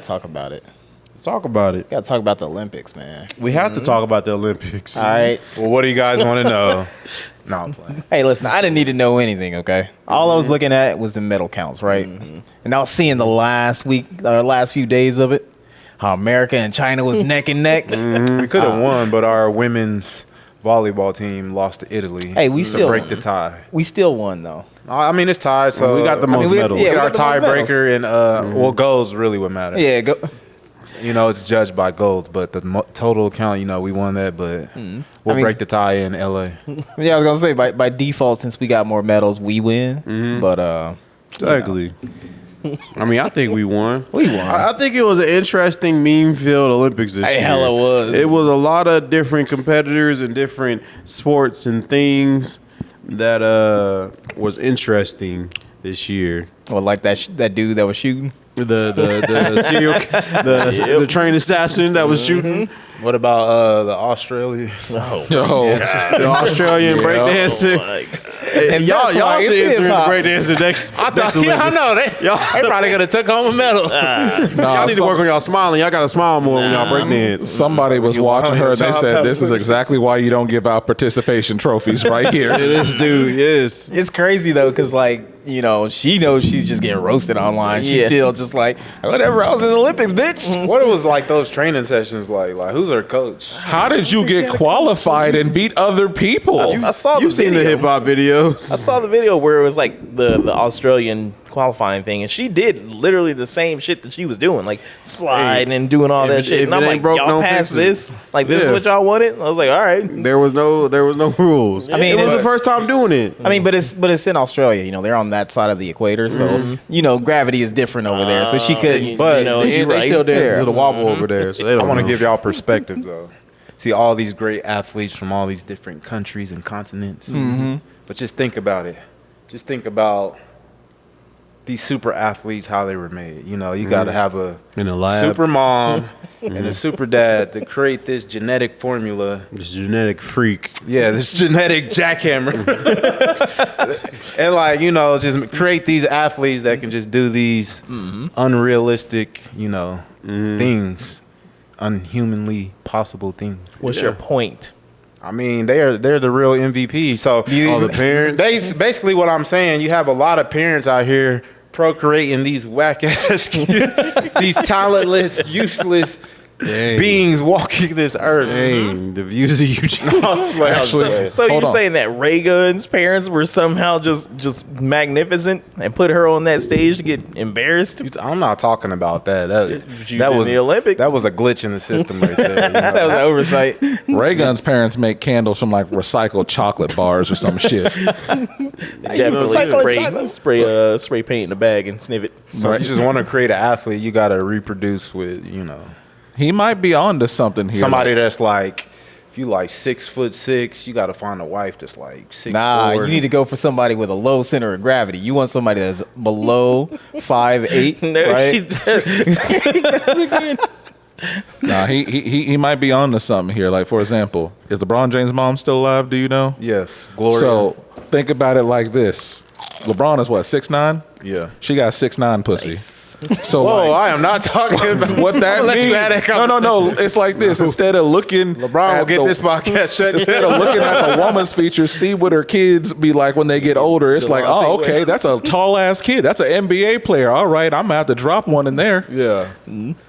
talk about it. let's talk about it. Gotta talk about the Olympics, man. We have to talk about the Olympics. All right. Well, what do you guys want to know? No, I'm playing. Hey, listen, I didn't need to know anything, okay? All I was looking at was the medal counts, right? And I was seeing the last few days of it, how America and China was neck and neck. We could have won, but our women's volleyball team lost to Italy. Hey, we to still break the tie. We still won though. I mean, it's tied, so We got the most we- medals. yeah, we we got got our the most tiebreaker, and well, goals really what matter. Yeah, go. You know, it's judged by goals, but the total count, you know, we won that, but we'll I mean- break the tie in LA. Yeah, I was gonna say by default, since we got more medals, we win. But Exactly. I mean, I think we won. we won. I think it was an interesting meme-filled Olympics this Hey, year. hell, it was. It was a lot of different competitors and different sports and things that was interesting this year. Well, like that dude that was shooting. The serial the trained assassin that was shooting What about the Australia? Oh, Yo, the Australian breakdancer. And y'all that's why should it's enter hip-hop. the breakdancer next. I know they probably gonna take home a medal. Y'all need to work on y'all smiling. Y'all gotta smile more when y'all break dance. Somebody was watching her. They said, "This is exactly why you don't give out participation trophies right here." This dude, yes. It's crazy though, because like, you know, she knows she's just getting roasted online. She's Yeah. still just like, whatever, I was in the Olympics, bitch. What it was like those training sessions like? Like who's her coach? How did you get qualified and beat other people? I saw You've the seen the video. hip hop videos. I saw the video where it was like the Australian qualifying thing, and she did literally the same shit that she was doing, like sliding and doing all if that it- shit. if And it I'm ain't like, broke, y'all don't passed fix it. this? Like this is Yeah. what y'all wanted? I was like, all right. There was no rules. I mean, it was it's- the first time doing it. I mean, but it's in Australia. You know, they're on that side of the equator, so you know, gravity is different over there. So she could, But You know, they, you're they right. still dancing Yeah. to the wobble over there, so they I don't want to know. give y'all perspective though. See all these great athletes from all these different countries and continents. But just think about it. Just think about these super athletes, how they were made. You know, you got to have a In a lab. super mom and a super dad to create this genetic formula. This genetic freak. Yeah, this genetic jackhammer. And like, you know, just create these athletes that can just do these unrealistic, you know, things, unhumanly possible things. What's your point? I mean, they're the real MVP. So All the parents. they basically what I'm saying, you have a lot of parents out here procreating these whack ass these talentless, useless beings walking this earth. Dang, the views of Eugene. So hold you're on. saying that Reagan's parents were somehow just magnificent and put her on that stage to get embarrassed? I'm not talking about that. She was in the Olympics. That was a glitch in the system right there. You know? that was an oversight. Raygun's parents make candles from like recycled chocolate bars or some shit. Definitely spray paint in the bag and sniff it. So if you just want to create an athlete, you got to reproduce with, you know, He might be on to something here. somebody that's like, if you like 6'6", you got to find a wife that's like 6'4". Nah, you need to go for somebody with a low center of gravity. You want somebody that's below 5'8", right? Nah, he might be on to something here. Like, for example, is LeBron James' mom still alive? Do you know? Yes, Gloria. So think about it like this: LeBron is what, 6'9"? yeah. She got 6'9" pussy. So Whoa, like, I am not talking about what that I'ma let means? you have that No. It's like this: instead of looking, LeBron will at get the- this podcast shut Instead down. of looking at the woman's features, see what her kids be like when they get older. It's like, Delonte oh, okay, West. that's a tall ass kid. That's an NBA player. All right, I'm gonna have to drop one in there. Yeah.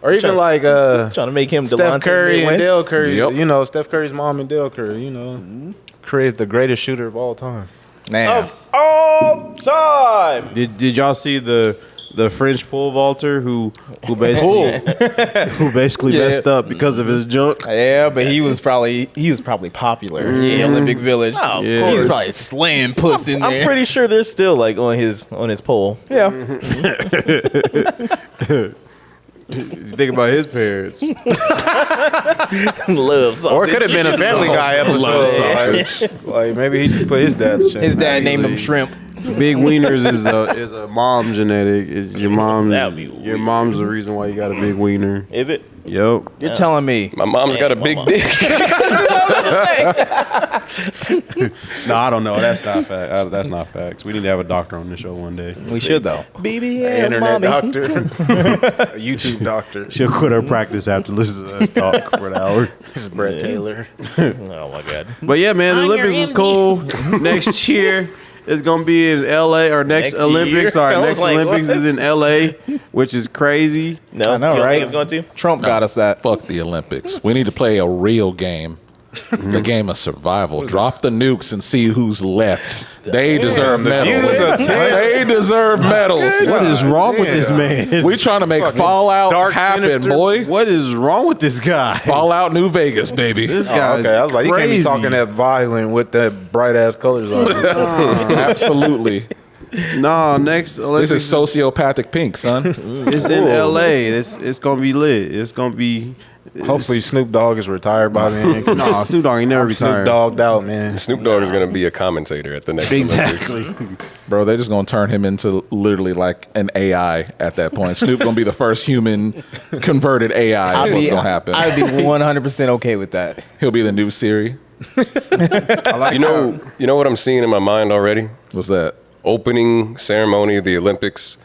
Or even Sure. like Trying to make him Steph Delonte Curry and West. Dale Curry. Yep. You know, Steph Curry's mom and Dale Curry, you know, created the greatest shooter of all time. Man, All time. Did y'all see the French pole vaulter who basically Yeah. messed up because of his junk? yeah, but he was probably popular in the Olympic Village. Oh, of Yeah. course. He's probably slaying puss in there. I'm pretty sure they're still like on his pole. yeah. Think about his parents. Love sausage. Or it could have been a Family Guy episode. Like maybe he just put his dad to shame. His dad named him Shrimp. Big wieners is a mom genetic. It's your mom. That would be Your weird. mom's the reason why you got a big wiener. Is it? Yep. You're telling me? My mom's got a big dick. No, I don't know. That's not fact. That's not facts. We need to have a doctor on the show one day. We should though. BBL, Internet mommy. doctor, a YouTube doctor. She'll quit her practice after listening to us talk for an hour. This is Brett Taylor. Oh my god. But yeah, man, the Olympics is cool. Next year it's gonna be in LA. Or next Next Olympics. year? Our I was next like, Olympics what? is in LA, which is crazy. No, I know, you don't right? think it's going to? Trump got us that. Fuck the Olympics. We need to play a real game. The game of survival. Drop the nukes and see who's left. They deserve medals. views of They deserve medals. What is wrong with this man? We trying to make Fallout dark, happen, sinister. boy. What is wrong with this guy? Fallout New Vegas, baby. This Oh, guy okay, I was like, you can't be crazy. talking that violent with that bright ass colors on. Absolutely. No, next Olympics This is sociopathic pink, son. it's in LA. It's gonna be lit. It's gonna be. Hopefully, Snoop Dogg is retired by then. No, Snoop Dogg ain't never I'm Snoop retired. Dogged out, man. Snoop Dogg is going to be a commentator at the next Olympics. Exactly. Bro, they're just going to turn him into literally like an AI at that point. Snoop going to be the first human converted AI is what's going to happen. I'd be 100% okay with that. He'll be the new Siri. You know what I'm seeing in my mind already? What's that? Opening ceremony of the Olympics,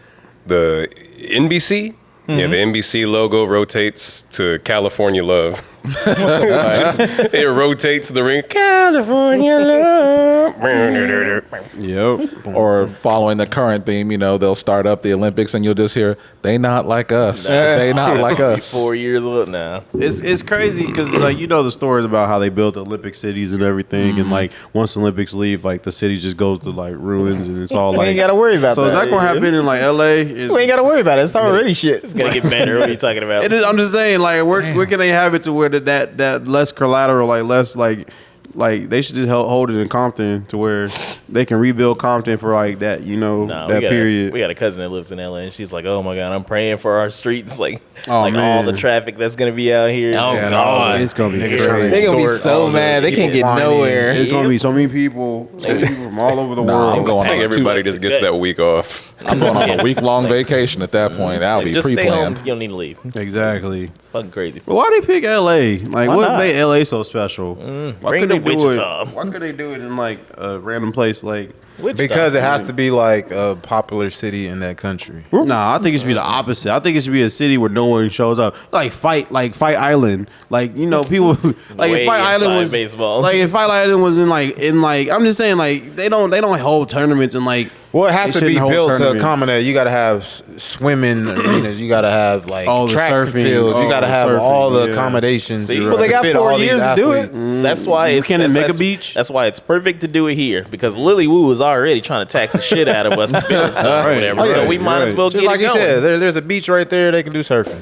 the NBC. Yeah, the NBC logo rotates to California Love. It rotates the ring. California Love. Yep. Or following the current theme, they'll start up the Olympics and you'll just hear, they not like us. They not like us. 4 years old now. It's crazy because the stories about how they built Olympic cities and everything, and like once the Olympics leave, like the city just goes to like ruins and it's all like. We ain't gotta worry about so that. is that gonna happen in like LA? We ain't gotta worry about it. It's already shit. It's gonna get better. What are you talking about? It is, I'm just saying, like, where can they have it to where that less collateral, like less like they should just hold it in Compton to where they can rebuild Compton for like that, that period. We got a cousin that lives in LA, and she's like, "Oh my god, I'm praying for our streets, like Oh, all man. the traffic that's gonna be out here." Oh, God. It's gonna be Niggas crazy. trying to They gonna be extort so all the mad. They can't get people flying in. nowhere. It's gonna be so many people from all over the Nah, I'm world. going I think on everybody just gets that week off. I'm going on a week-long vacation at that point. That'll be Just stay home. pre-planned. You don't need to leave. Exactly. It's fucking crazy. But why they pick LA? Like, Why what not? made LA so special? Why bring couldn't it to they do Wichita. it? Why could they do it in like a random place? Like, Because it has to be like a popular city in that country. nah, I think it should be the opposite. I think it should be a city where no one shows up. Like Fight Island. Like, people like Way if Fight Island inside was baseball. like if Fight Island was in I'm just saying, like, they don't hold tournaments and like. Well, it has They to be shouldn't hold built to tournaments. accommodate. You got to have swimming arenas. You got to have like Oh, the track surfing. fields. You Oh, got to the have surfing, all the yeah. accommodations. See, to- well, they to got fit 4 all these years to do it. athletes. That's why it's can't make a that's- beach? That's why it's perfect to do it here because Lily Wu was already trying to tax the shit out of us to build stuff or Right, whatever. right, So we might as right. well Just get like it you going. said, there's a beach right there. They can do surfing.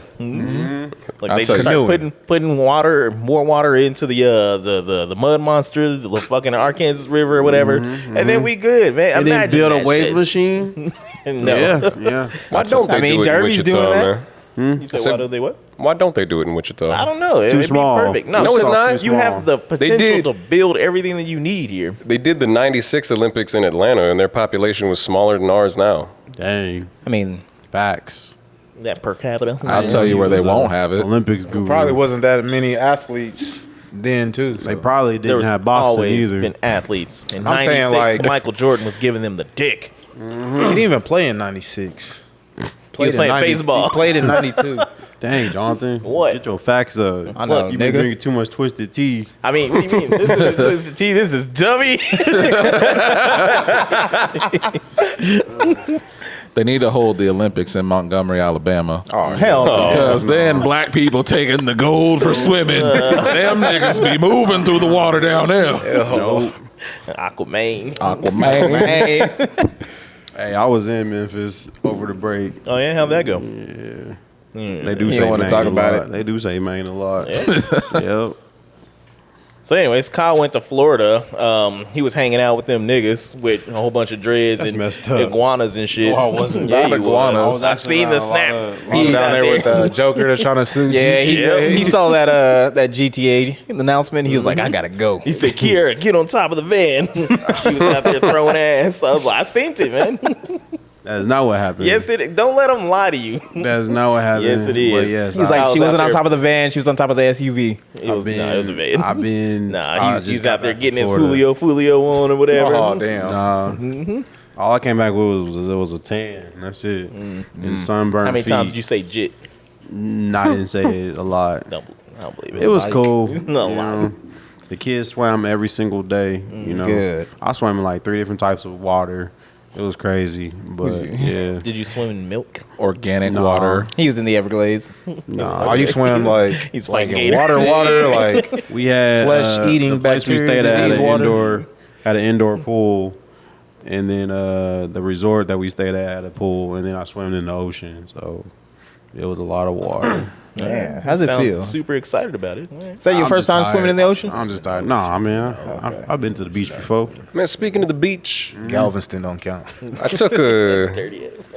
Like I'll they tell just you. start putting more water into the mud monster, the fucking Arkansas River or whatever, and then we good, man. And then Imagine build a that wave shit. machine. No, Yeah. Why don't they I mean, do it in Derby's Wichita, doing man? that. you say why do they what? Why don't they do it in Wichita? I don't know. Too It'd small. Be perfect. No, No, it's not. You Too small. have the potential did. to build everything that you need here. They did the '96 Olympics in Atlanta, and their population was smaller than ours now. Dang. I mean, Facts. That per capita. I'll tell you where they won't have it. Olympics guru. Probably wasn't that many athletes then too. They so. probably There didn't was have boxing always either. been athletes. In I'm saying, '96, like- Michael Jordan was giving them the dick. He didn't even play in '96. He was playing baseball. He played in '92. Dang, Jonathan. What? Get your facts up. I know, You been nigga. drinking too much Twisted Tea. I mean, what do you mean? This is Twisted Tea. This is dummy. They need to hold the Olympics in Montgomery, Alabama. Oh hell no. Because then black people taking the gold for swimming. Them niggas be moving through the water down there. Aquaman. Aquaman. Hey, Hey, I was in Memphis over the break. Oh yeah, how'd that go? They do You say don't wanna Maine talk a about lot. it. They do say Maine a lot. Yeah. Yep. So, anyways, Kyle went to Florida. He was hanging out with them niggas with a whole bunch of dreads That's and messed up. iguanas and shit. Oh, I wasn't. Yeah, Not he iguanas. was. I've seen the snap. He's He's down out there with the Joker that's trying to sue yeah, GTA. he saw that GTA announcement. He was like, I gotta go. He said, Kiera, get on top of the van. She was out there throwing ass. I was like, I seen it, man. That is not what happened. Yes, it. Don't let them lie to you. That is not what happened. Yes, it is. But yes, He's I like, was she out wasn't on there- top of the van. She was on top of the SUV. It was, nah, it was a van. I've been. I Nah, just he's got out there back getting from his Florida. Julio on or whatever. Oh, damn. Nah. All I came back with was a tan. That's it. And sunburned How many feet. times did you say jit? I didn't say it a lot. I don't believe it. It was Like, cool. No you lie. know. The kids swam every single day. You know, Good. I swam in like 3 different types of water. It was crazy, but yeah. Did you swim in milk? Organic Nah. water. He was in the Everglades. Oh, you swim like He's like fighting in gator. water, like We had Flesh-eating the place we bacteria stayed at disease water. had an indoor pool, and then the resort that we stayed at had a pool, and then I swam in the ocean, so it was a lot of water. Yeah. How's it Sound feel? Super excited about it. Is that your I'm first just time tired. swimming in the ocean? I'm just tired. Nah, I mean, I've been to the beach before. Man, speaking of the beach, Galveston don't count. I took a, Dirty ass.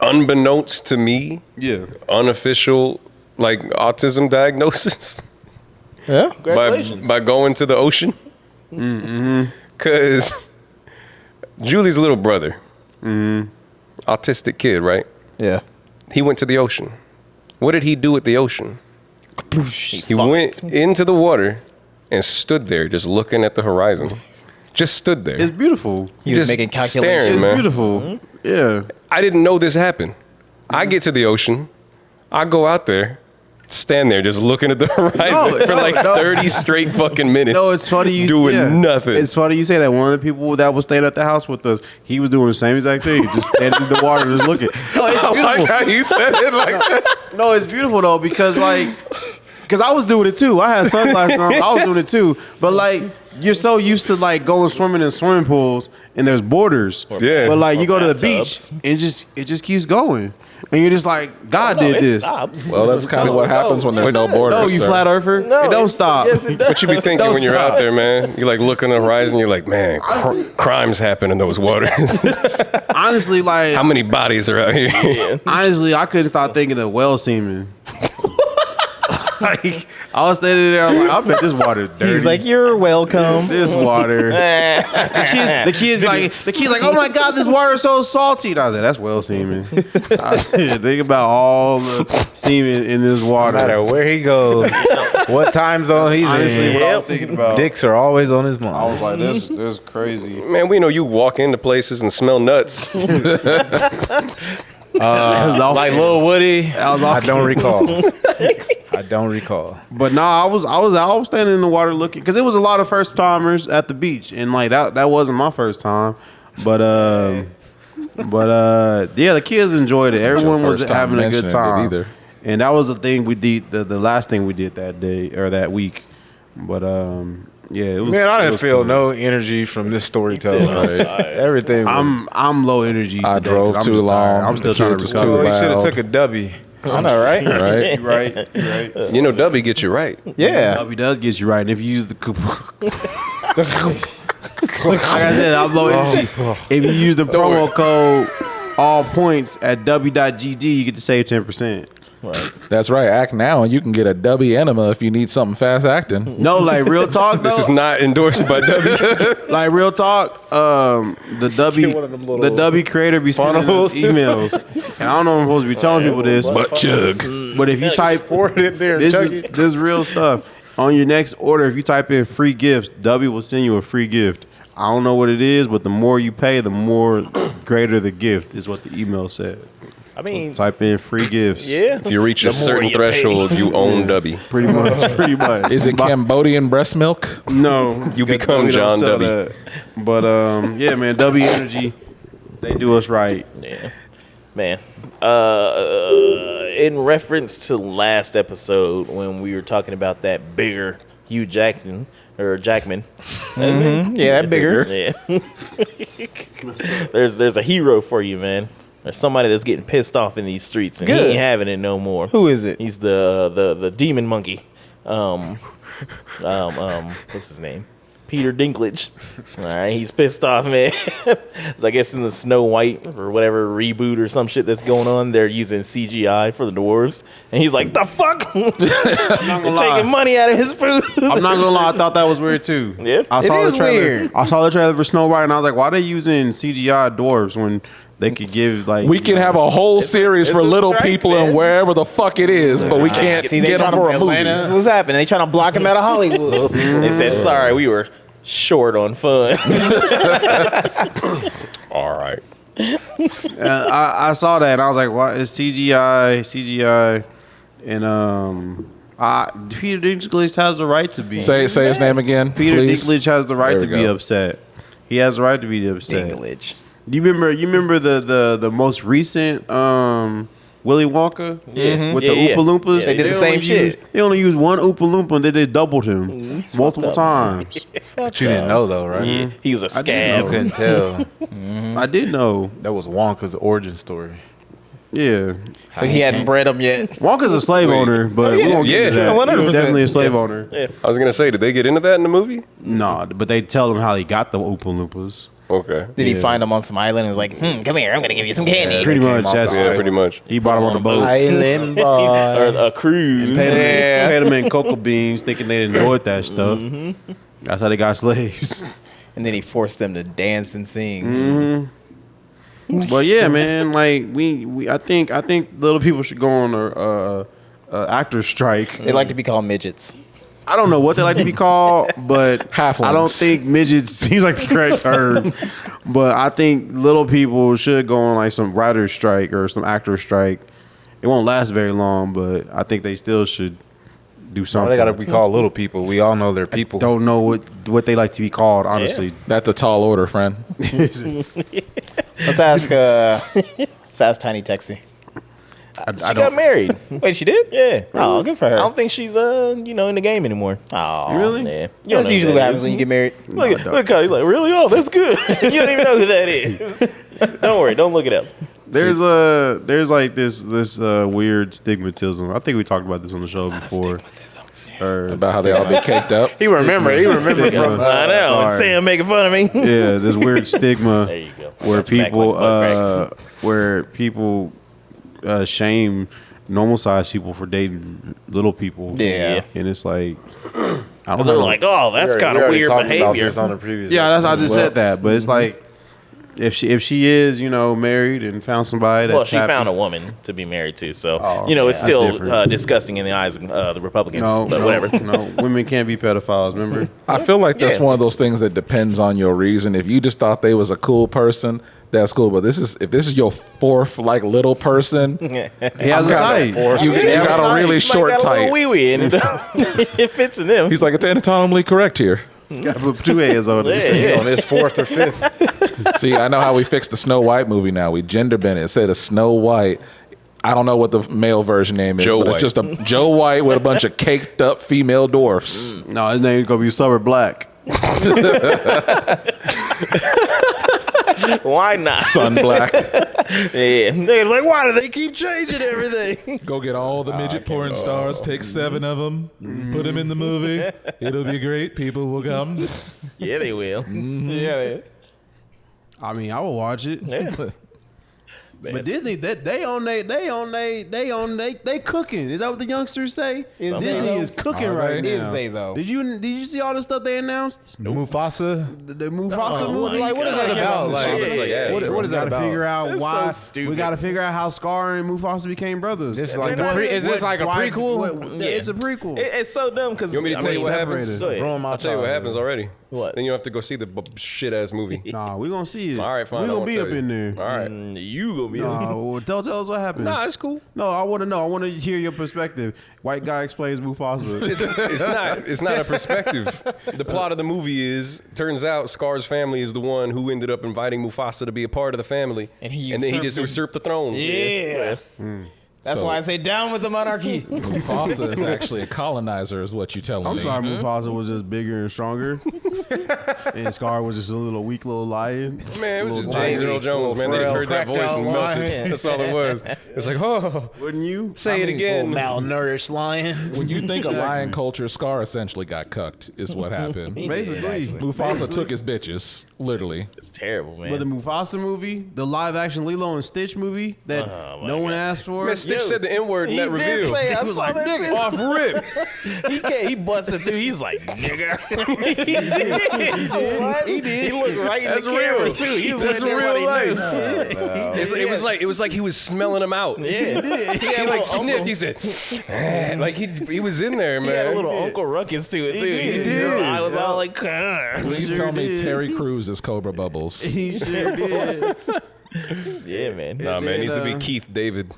unbeknownst to me, Yeah. unofficial like autism diagnosis Yeah. Congratulations. by going to the ocean. Cause Julie's little brother, autistic kid, right? Yeah. He went to the ocean. What did he do at the ocean? He went into the water and stood there just looking at the horizon. Just stood there. It's beautiful. He was Just making staring, calculations. It's man. beautiful. Yeah. I didn't know this happened. I get to the ocean. I go out there, stand there just looking at the horizon for like 30 straight fucking minutes. No, it's funny you doing nothing. It's funny you say that. One of the people that was staying at the house with us, he was doing the same exact thing, just standing in the water, just looking. No, it's I like beautiful. how you said it like that. No, it's beautiful though because I was doing it too. I had sunglasses on. I was doing it too. But like, you're so used to like going swimming in swimming pools and there's borders. Yeah. But like, you go to the bathtubs. beach and it just keeps going, and you're just like, God No, did it this. stops. Well, that's kind of what happens when there's no borders. No, you sir. flat earther. No, it don't it's- stop. yes, it does. What you be thinking Don't when you're stop. out there, man? You like look on the horizon, you're like, man, crimes happen in those waters. Honestly, like, How many bodies are out here? honestly, I couldn't stop thinking of whale semen. Like, I was standing there, I'm like, I bet this water dirty. He's like, you're welcome. this water. The kid's like, oh my God, this water is so salty. And I was like, that's whale semen. I said, think about all the semen in this No water. matter where he goes, what time zone he's Honestly, in, what I was thinking about. dicks are always on his mind. I was like, this is crazy. Man, we know you walk into places and smell nuts. Like Lil Woody, That was I off don't recall. I don't recall. But nah, I was standing in the water looking because it was a lot of first timers at the beach, and like that wasn't my first time, but yeah, the kids enjoyed it. Everyone was first time having a good mentioning it time, either. and that was the thing we did. The last thing we did that day or that week, but yeah, it was. Man, I it didn't was feel cool. no energy from this storytelling. Everything. Was, I'm low energy. I today drove 'cause I'm too just tired. long. I'm still The trying to kids was recover. too you should have loud. took a W. I know, right? Right? Right. You know, Dubby gets you right. Yeah. Dubby does get you right, and if you use the coupon. Like I said, I'm low energy. If you use the promo code all points at w.gg, you get to save 10%. That's right. Act now, and you can get a W enema if you need something fast acting. No, like real talk. This though, is not endorsed by Dubby. like real talk. The W creator be sending us emails, and I don't know if I'm supposed to be telling people this, Butt chug. but if you type Pour it in there. this Chug is it. this is real stuff. On your next order, if you type in free gifts, W will send you a free gift. I don't know what it is, but the more you pay, the more greater the gift is what the email said. I mean, Type in free gifts. yeah. If you reach The a more certain you pay. threshold, you own Dubby. Pretty much. Pretty much. Is it Cambodian breast milk? No. You because become we don't John sell W. that. But yeah, man, W Energy, they do us right. Yeah, man. In reference to last episode when we were talking about that bigger Hugh Jackman or Jackman, Yeah, that bigger. yeah. there's a hero for you, man. There's somebody that's getting pissed off in these streets, and he Good. ain't having it no more. Who is it? He's the demon monkey. What's his name? Peter Dinklage. All right, he's pissed off, man. I guess in the Snow White or whatever reboot or some shit that's going on, they're using CGI for the dwarves, and he's like, "The fuck!" They're taking money out of his food. I'm not gonna lie, I thought that was weird too. Yeah. I saw It the is trailer. weird. I saw the trailer for Snow White, and I was like, why are they using CGI dwarves when they could give like We can have a whole series for it's a little strike, people man. and wherever the fuck it is, but we can't See, they get them trying for to a movie. Atlanta. What's happening? They trying to block him out of Hollywood. They said, "Sorry, we were short on fun." All right. I saw that and I was like, "What is CGI?" And Peter Dinklage has the right to be. Say his name again, Peter please. Dinklage has the right There to we be go. upset. He has the right to be upset. Dinklage. You remember the most recent Willy Wonka Yeah. with Yeah, the yeah. Oompa Loompas? Yeah, they did the same shit. They only used one Oompa Loompa and then they doubled him multiple times. But you didn't know though, right? Yeah, he was a You scab. couldn't tell. I did know. That was Wonka's origin story. Yeah. So he hadn't bred him yet. Wonka's a slave owner, but we won't get into Yeah. that. He 100%. was definitely a slave owner. I was gonna say, did they get into that in the movie? No, but they tell him how he got the Oompa Loompas. Okay. Did he Yeah. find him on some island and was like, come here, I'm going to give you some candy. Pretty much. off That's the Yeah, pretty much. He brought him on a boat. Island or boy. a cruise. Paid him in cocoa beans, thinking they enjoyed that stuff. That's how they got slaves. And then he forced them to dance and sing. But yeah, man, like we I think little people should go on a actor strike. They like to be called midgets. I don't know what they like to be called, but Halflings. I don't think midgets seems like the correct term. But I think little people should go on like some writer's strike or some actor strike. It won't last very long, but I think they still should do something. They gotta be called little people. We all know they're people. Don't know what they like to be called, honestly. That's a tall order, friend. Let's ask Tiny Texie. She got married. Wait, she did? Yeah. Oh, good for her. I don't think she's in the game anymore. Oh, Really? Yeah. That's usually what happens when you get married. Look how he's like, really? Oh, that's good. You don't even know who that is. Don't worry. Don't look it up. There's like this weird stigmatism. I think we talked about this on the show before. About how they all get caked up. He remember from. I know. sorry. Sam making fun of me. Yeah, this weird stigma There you go. where people Back shame normal sized people for dating little people. Yeah. And it's like I don't They're know. like, oh, that's kind of weird behavior. On the previous Yeah, I just said that, but it's like if she is, married and found somebody that's Well, she happy. found a woman to be married to, so it's that's still different. disgusting in the eyes of the Republicans. No, but whatever. No, women can't be pedophiles. Remember? I feel like that's Yeah. one of those things that depends on your reason. If you just thought they was a cool person, that's cool. But if this is your fourth like little person, He has a type. you got a really short got a little type. wee wee, and it fits in them. He's like, it's anatomically correct here. Got to put 2 hands on it. Yeah. on his 4th or 5th. See, I know how we fixed the Snow White movie now. We gender bent it. It said a Snow White. I don't know what the male version name is, Joe but White. it's just a Joe White with a bunch of caked up female dwarfs. No, his name's gonna be Summer Black. Why not? Sun Black. Yeah. They're like, why do they keep changing everything? Go get all the midget porn stars, take 7 of them, put them in the movie. It'll be great. People will come. Yeah, they will. Yeah. I mean, I will watch it. But Disney, they cooking. Is that what the youngsters say? Disney is cooking right Is now. they though? Did you see all the stuff they announced? Mufasa. The Mufasa movie. Like, what is that about? Like, Yeah. what is that We gotta about? figure out That's why. so stupid. We gotta figure out how Scar and Mufasa became brothers. This is like the pre- is this like a prequel? Yeah, it's a prequel. It's so dumb because You want me to tell you what happens? Go ahead. I'll tell you what happens already. What? Then you don't have to go see the shit ass movie. Nah, we gonna see it. All right, fine. We I gonna won't be tell up you. in there. All right. You gonna be Nah, well, tell us what happens. Nah, it's cool. No, I want to know. I want to hear your perspective. White guy explains Mufasa. It's not a perspective. The plot of the movie is turns out Scar's family is the one who ended up inviting Mufasa to be a part of the family, And he then he usurped just him. usurped the throne. Yeah. That's So- why I say down with the monarchy. Mufasa is actually a colonizer, is what you telling I'm me. sorry, Mufasa was just bigger and stronger, and Scar was just a little weak little lion. Man, it was just Little James tiny, Earl Jones, man. They just heard that cracked voice out and melted. lion. That's all it was. It's like, oh, Wouldn't you? say it again. Malnourished lion. When you think of lion culture, Scar essentially got cucked, is what happened. Basically. Mufasa took his bitches, literally. It's terrible, man. But the Mufasa movie, the live action Lilo and Stitch movie that no one asked for. Man, Stitch said the N word in he that did review. say, I He was saw like, that "Nigga." too. Off rip. He can't. He busted through. He's like, nigga. He did. He looked right in That's the camera real. too. He was That's letting real everybody life. know. It was like he was smelling him out. Yeah, He like sniffed. He said, like he was in there, He had a man. little Uncle Ruckus to it too. did. His eye was all like, Please sure tell me did. Terry Crews is Cobra Bubbles. He sure did. yeah, man. Nah, man, it needs to be then, Keith David.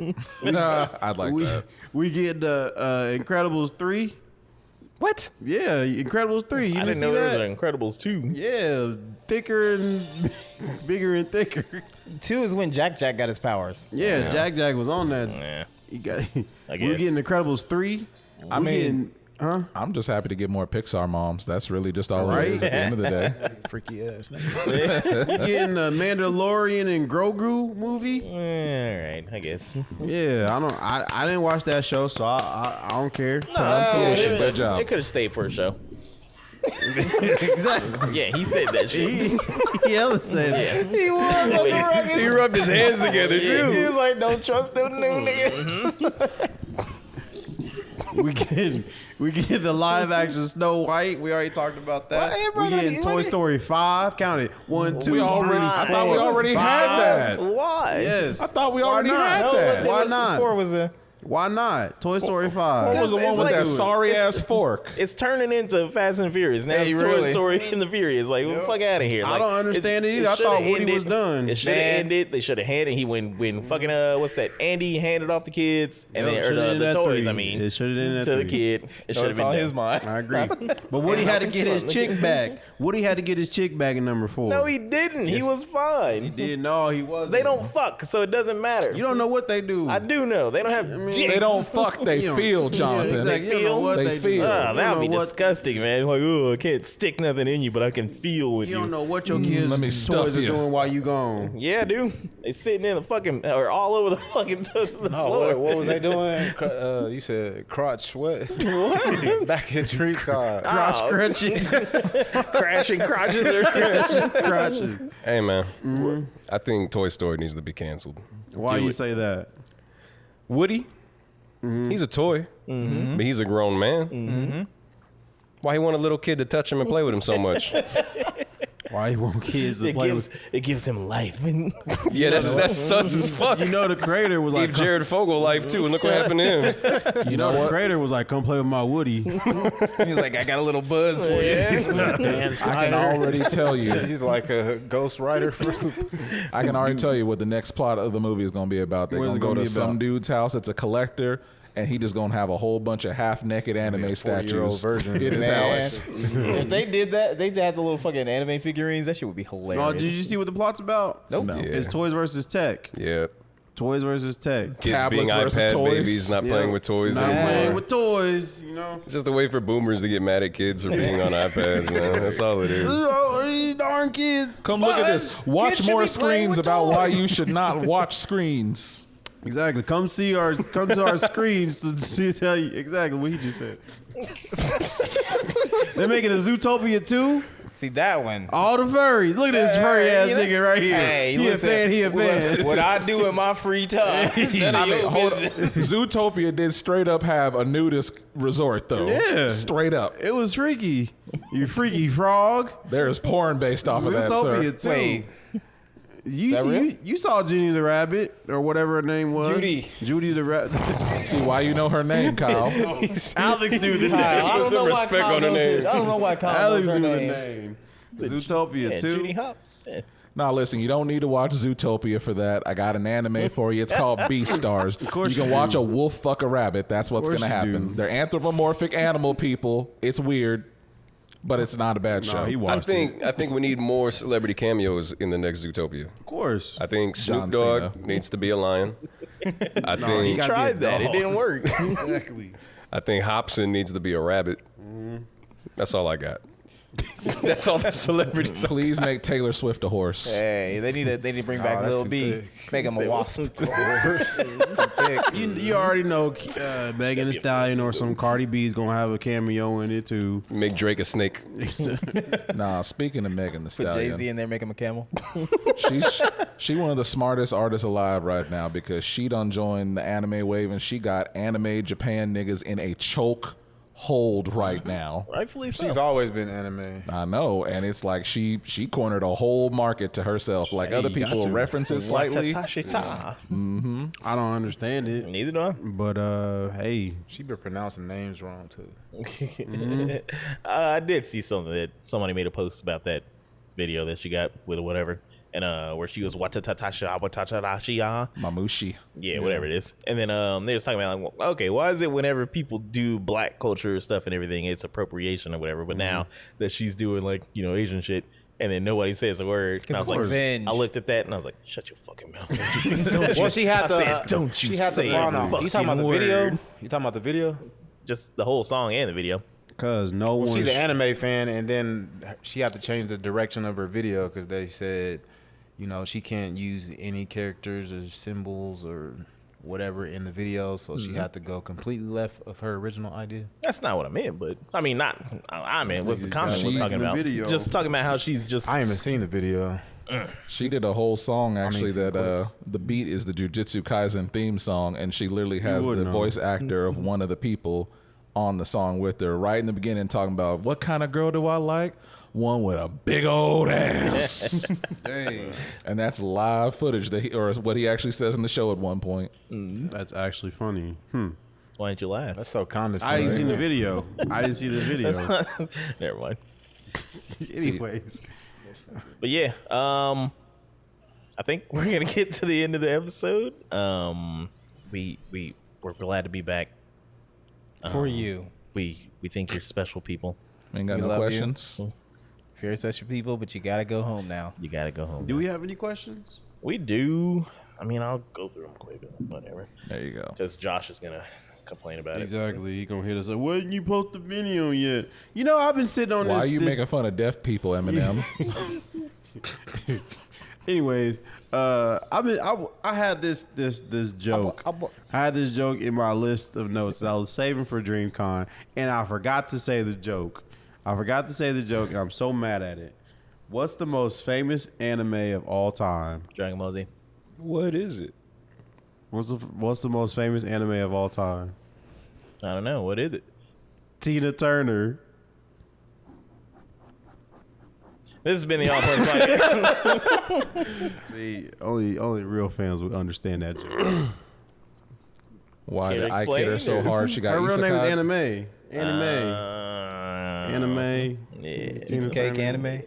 I'd like that. We get the Incredibles 3. What? Yeah, Incredibles 3. You I didn't see know there was that? an Incredibles 2. Yeah, thicker and bigger and thicker. 2 is when Jack got his powers. Yeah, Jack was on that. Yeah. He got. I We're guess. getting Incredibles 3. I We're mean, getting, huh? I'm just happy to get more Pixar moms. That's really just all Right? it is at the end of the day. Freaky ass. We're getting a Mandalorian and Grogu movie. All right, I guess. Yeah, I didn't watch that show, so I don't care. Pronunciation, good job. It could have stayed for a show. Exactly. Yeah, he said that shit. He hella said it. He was. He rubbed his hands together He too. was like, "Don't trust them new niggas." We get the live action Snow White. We already talked about that. Well, We everybody- getting Toy Story 5. Count it. 1, 2, 3. I thought we already had that. Why? Yes. I thought we Why already not? had No, that. Why not? 4 was a. Why not? Toy Story 5. What was the one It's with like- that sorry ass fork? It's turning into Fast and Furious. Now it's Toy really? Story and the Furious. Like, fuck out of here. I Like, don't understand it either. I shoulda thought Woody ended- was done. It should have Man. ended. They should have handed. He when fucking what's that? Andy handed off the kids and Yo, then, should've or ended the at toys. 3. I mean, It should've ended at to the 3. kid. It should have It's been on done. his mind. I agree. But Woody had to get his chick back. Woody had to get his chick back in number 4. No, he didn't. He was fine. did. No, he wasn't. They don't fuck, so it doesn't matter. You don't know what they do. I do know. They don't have. They don't fuck, they You don't- feel, Jonathan. Yeah, exactly. You don't know feel? what They they feel. do. Ah, You that don't would be know what- disgusting, man. Like, oh, I can't stick nothing in you, but I can feel with You you. don't know what your kids' let me stuff toys are you. doing while you gone. Yeah, dude. They sitting in the fucking or all over the fucking the No, floor. what was they doing? You said crotch what? What? Back at Dreamcon. Crotch Oh. scratching. Crashing crotches or Crotching. Hey man, I think Toy Story needs to be canceled. Why Do you it. say that? Woody, he's a toy, but he's a grown man. Why he want a little kid to touch him and play with him so much? Why you want kids to play with? it gives him life. Yeah, that's sus as fuck. You know the creator was like, Gave Jared Fogle life too, and look what happened to him. you know the creator was like, come play with my Woody. He's like, I got a little buzz for you. Dan I Schneider. can already tell you. He's like a ghost writer. I can already tell you what the next plot of the movie is going to be about. They're What is going to it go gonna to be some about? dude's house that's a collector, and he just going to have a whole bunch of half-naked anime 40-year-old statues version. in his Man. house. If they did that, they had the little fucking anime figurines. That shit would be hilarious. Oh, did you see what the plot's about? Nope. No. Yeah. It's toys versus tech. Yeah, Toys versus tech. kids Tablets being versus iPad toys. babies, not playing with toys. Not anymore. playing with toys, you know. It's just a way for boomers to get mad at kids for being on iPads, man. That's all it is. Oh, these darn kids. Come look at this. Watch should more be playing screens with about why toys. you should not watch screens. Exactly. Come to our screens to see tell you exactly what he just said. They're making a Zootopia 2. See that one. All the furries. Look at this furry ass you know- nigga right here. Hey, he listen, a fan. He a fan. What I do in my free time. None of I mean, your hold business. Zootopia did straight up have a nudist resort, though. Yeah. Straight up. It was freaky. You freaky frog. There is porn based off of that, sir. Zootopia 2. Wait. You, that see, real? you saw Jenny the Rabbit or whatever her name was. Judy the Rabbit. See why you know her name, Kyle. Alex knew the I Put don't some know why respect Kyle on her knows name. it. I don't know why Kyle Alex knows knew her the name. name. Zootopia Yeah, 2. Judy Hopps. Yeah. Now listen, you don't need to watch Zootopia for that. I got an anime for you. It's called Beast Stars. Of course you can you watch do. a wolf fuck a rabbit. That's what's Of gonna course you happen. do. They're anthropomorphic animal people. It's weird, but it's not a bad show. he I watched it. think we need more celebrity cameos in the next Zootopia. Of course. I think John Snoop Dogg Cena. needs to be a lion. I he think got- Tried that. It didn't work. Exactly. I think Hobson needs to be a rabbit. That's all I got. That's all the celebrities. Please make Taylor Swift a horse. Hey, they need to bring back that's Lil too B. thick. Make him a wasp. You already know Megan Thee Stallion or some Cardi B's gonna have a cameo in it too. Make Drake a snake. Nah, speaking of Megan Thee Put Jay Z Stallion, in there, make him a camel. she one of the smartest artists alive right now because she done joined the anime wave and she got anime Japan niggas in a choke hold right now. Rightfully so. She's always been anime. I know, and it's like she cornered a whole market to herself. Like other you got people to. reference it slightly. Watata-ta-shita. I don't understand it, Neither do I. but hey, She been pronouncing names wrong too. I did see something that somebody made a post about that video that she got with whatever, and where she was watatatasha. Mamushi. Yeah, whatever it is. And then they was talking about like, well, okay, why is it whenever people do black culture stuff and everything, it's appropriation or whatever, but now that she's doing like, you know, Asian shit, and then nobody says a word. And I was like, revenge. I looked at that and I was like, shut your fucking mouth. Well, she had I the. said, don't you She had say the. a You talking about the fucking video? word. You talking about the video? Just the whole song and the video. cause no one. She's an anime fan, and then she had to change the direction of her video because they said, you know, she can't use any characters or symbols or whatever in the video, so she had to go completely left of her original idea. That's not what I meant, but I mean, I mean, what's the comment was She- talking the about? video. Just talking about how she's just. I haven't seen the video. She did a whole song actually some that the beat is the Jujutsu Kaisen theme song, and she literally has would the know. voice actor of one of the people on the song with her right in the beginning, talking about what kind of girl do I like? One with a big old ass. Dang. And that's live footage or what he actually says in the show at one point. That's actually funny. Why didn't you laugh? That's so I condescending. didn't see the video. I didn't see the video. Never mind. Anyways. But yeah, I think we're gonna get to the end of the episode. We're glad to be back. For you. We think you're special people. Ain't got We no love you. questions. Very special people, but you gotta go home now. You gotta go home. Do we have any questions? We do. I mean, I'll go through them quick. Whatever. There you go. Because Josh is gonna complain about Exactly. He gonna hit us up. Why didn't you post the video yet? You know, I've been sitting on Why this. are you this- making fun of deaf people, Eminem? Anyways, I had this joke. I had this joke in my list of notes that I was saving for Dreamcon, and I forgot to say the joke. And I'm so mad at it. What's the most famous anime of all time? it. Dragon Ball Z. What is it? What's the most famous anime of all time? I don't know. What is it? Tina Turner. This has been the All Points Podcast. See, only real fans would understand that joke. Why Can did you I explain, hit her so or- hard she got Her real name is isekai? Anime. Yeah. Tina Cake Turner. anime.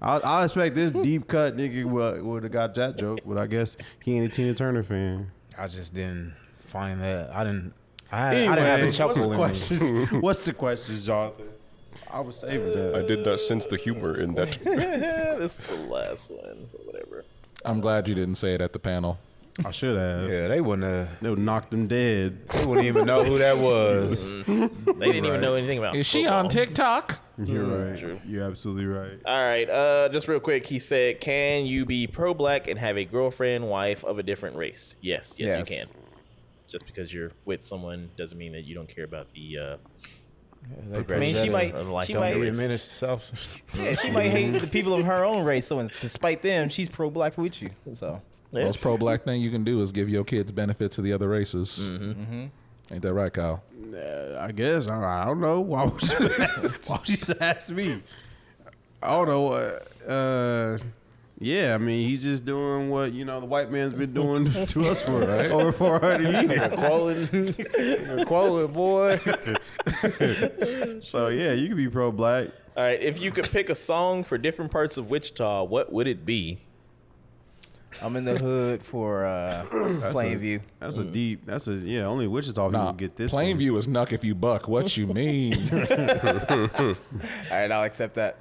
I expect this deep cut nigga would have got that joke, but I guess he ain't a Tina Turner fan. I just didn't find that. I didn't have a chuckle in me. What's the questions, Jonathan? I was saving that. I did not sense the humor in that. This is the last one. But whatever. I'm glad you didn't say it at the panel. I should have. Yeah, they wouldn't have. They would knock them dead. They wouldn't even know who that was. They didn't even know anything about Is she football. on TikTok? You're right. True. You're absolutely right. All right. Just real quick. He said, "Can you be pro-black and have a girlfriend, wife of a different race?" Yes, you Yes. can. Just because you're with someone doesn't mean that you don't care about the I mean, she might. She might. diminish self. Yeah, she might hate the people of her own race. So, despite them, she's pro-black with you. So, Yeah. Most pro-black thing you can do is give your kids benefits of the other races. Ain't that right, Kyle? I guess. I don't know. Why would you, why would you just ask me? I don't know. Yeah, I mean, he's just doing what, the white man's been doing to us for over 400 years. Quote, boy. So, yeah, you can be pro-black. All right. If you could pick a song for different parts of Wichita, what would it be? I'm in the hood for Plainview. Only Wichita people Nah, get this Plainview is nuck if you buck. What you mean? All right, I'll accept that.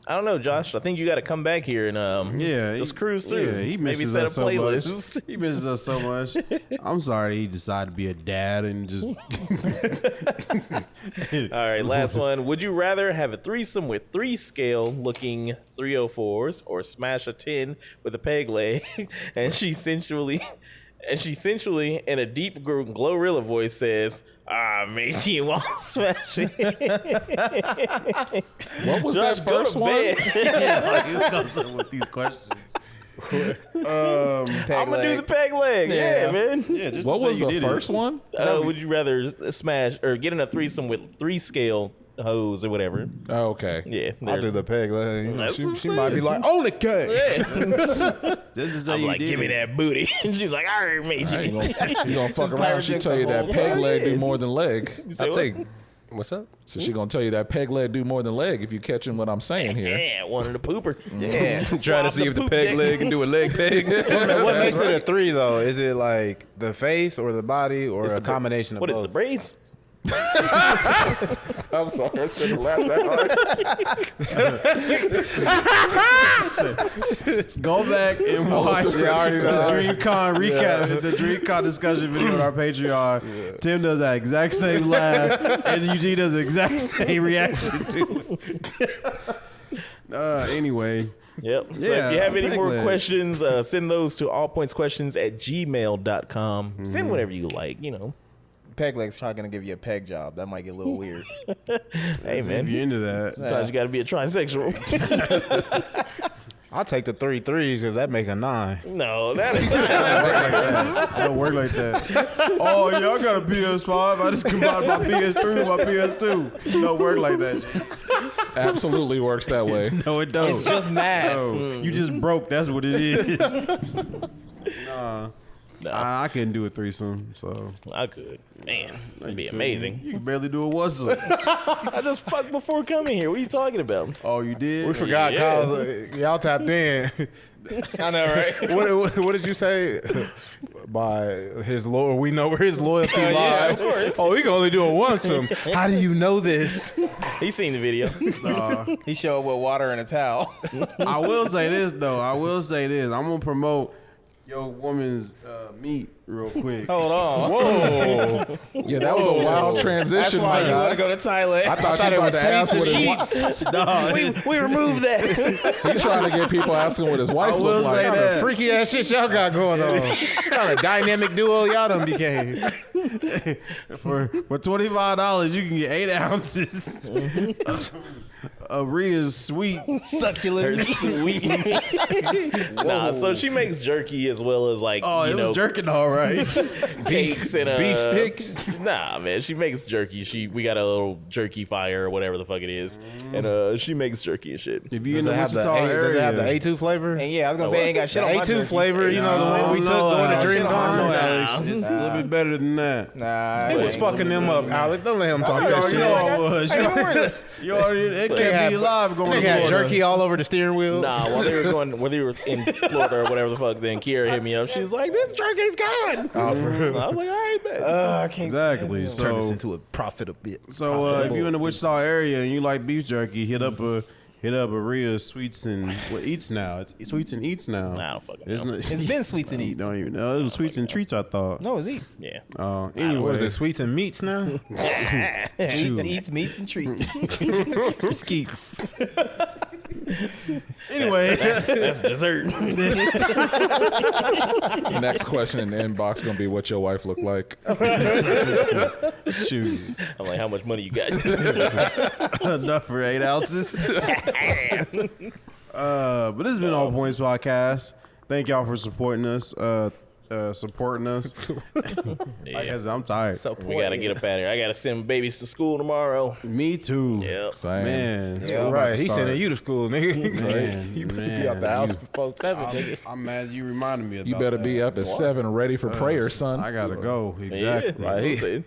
I don't know, Josh. I think you got to come back here and just cruise through. Yeah, he Maybe misses set a us so much. playlist. He misses us so much. I'm sorry he decided to be a dad and just. All right, last one. Would you rather have a threesome with 3 scale looking 304s or smash a 10 with a peg leg and she sensually in a deep Glorilla voice says, mate, you won't smash it. What was Josh, that go first to one? bed. Who comes up with these questions? Peg I'm gonna do leg. the peg leg. Yeah, man. Yeah, just What to say was you the did first it. one? Would you rather smash or get in a threesome with 3 scale hoes or whatever? Oh, okay. Yeah, I'll do the peg leg. That's what I'm She might be saying. like, only cake. This is how I'm you like, did give me it. that booty. She's like, all right, mate. You gonna fuck Just around? pirate She dick tell the you that whole peg time. leg do more than leg. say I what? take. What's up? So she gonna tell you that peg leg do more than leg if you catching what I'm saying here. Yeah, wanted a pooper. Yeah. Trying to see if the peg leg can do a leg peg. What makes it a 3 though? Is it like the face or the body or a combination of What is both? the braids? I'm sorry, I shouldn't laugh that hard. Go back and watch Yeah, I already the know. Dreamcon recap, the Dreamcon discussion video on our Patreon. Tim does that exact same laugh, and Eugene does the exact same reaction to it. Anyway, Yep. So Yeah, if you have any peg more leg. questions, send those to allpointsquestions@gmail.com. Send whatever you like, Peg leg's probably gonna give you a peg job. That might get a little weird. Hey, if man. you're into that, Sometimes you got to be a trisexual. I'll take the 3 threes because that make a 9. No, that is It don't work like that. Oh, yeah, I got a PS5. I just combined my PS3 with my PS2. It don't work like that. Absolutely works that way. No, it don't. It's just math. No, you just broke. That's what it is. Nah. I couldn't do a threesome, so I could. Man, that'd be amazing. you can barely do a what's up. I just fucked before coming here. What are you talking about? Oh, you did? We forgot, Yeah. Kyle. Y'all tapped in. I know, right? What did you say? By his loyal, we know where his loyalty yeah, lies. of course. Oh, he can only do a once. How do you know this? He's seen the video. He showed up with water and a towel. I will say this, though. I'm going to promote your woman's meat real quick. Hold on. Whoa! Yeah, that was a wild transition, That's why my you want to guy. go to Thailand. I thought you were about to ask what his wife. we removed that. He's trying to get people asking what his wife I will looked say like. that. Freaky ass shit y'all got going on. What kind of dynamic duo y'all done became. For $25, you can get 8 ounces of Rhea's sweet. Succulent. Sweet. Nah, so she makes jerky as well as like Oh, it was jerking all right. cakes and beef sticks? Nah, man, she makes jerky. We got a little jerky fire or whatever the fuck it is, and she makes jerky and shit. If you in Does the it have the Wichita area, does it have the A2 flavor? And yeah, I was gonna say ain't got shit on my A2 jerky. flavor, you know, the one we took going to Dreamcon. Dreamcon? Alex, it's a little bit better than that. Nah, It was fucking them up, Alex. Don't let him talk You that already shit. know I was. You already, it They can't had- be live going They to had Florida. jerky all over the steering wheel. Nah, while they were in Florida or whatever the fuck, then Kiera hit me up. She's like, "This jerky's gone." I was like, "All right, bet." I can't Exactly. Turn this So, into a profit a bit. if you're in the Wichita area and you like beef jerky, hit up a Rhea Sweets and Eats Now. It's Sweets and Eats now. Nah, I don't fucking There's know. no- It's been Sweets and You Eats. don't even know. It was Sweets and Treats, I thought. No, it's Eats. Yeah. Anyway, What is it, sweets and meats now? Eats, meats, and treats. Skeets. Anyway, That's dessert. Next question in the inbox gonna be what your wife looked like. shoot. I'm like, "How much money you got?" Enough for 8 ounces. But this has been All Points Podcast. Thank y'all for supporting us. Yeah. Like I said, I'm tired. We gotta get up out of here. I gotta send babies to school tomorrow. Me too. Yep. Same. Man, so Yeah, I'm about right. to He's start. sending you to school, nigga. Man, You man, be out the house you- before 7, nigga. I'm mad you reminded me about You better that. be up at 7 ready for prayer, son. I gotta go. Exactly. Yeah, that's what I'm saying.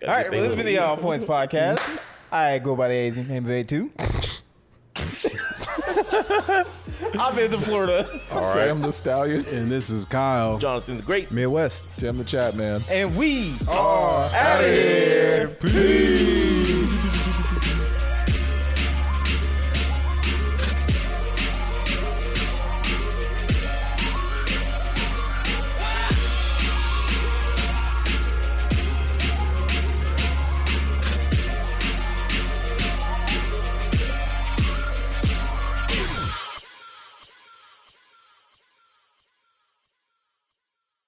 All right, well, this has been the All Points Podcast. I go by the name 2. I've been to Florida. Sam the Stallion, And this is Kyle. Jonathan the Great. Midwest. Tim the Chat Man. And we are out of here. Peace.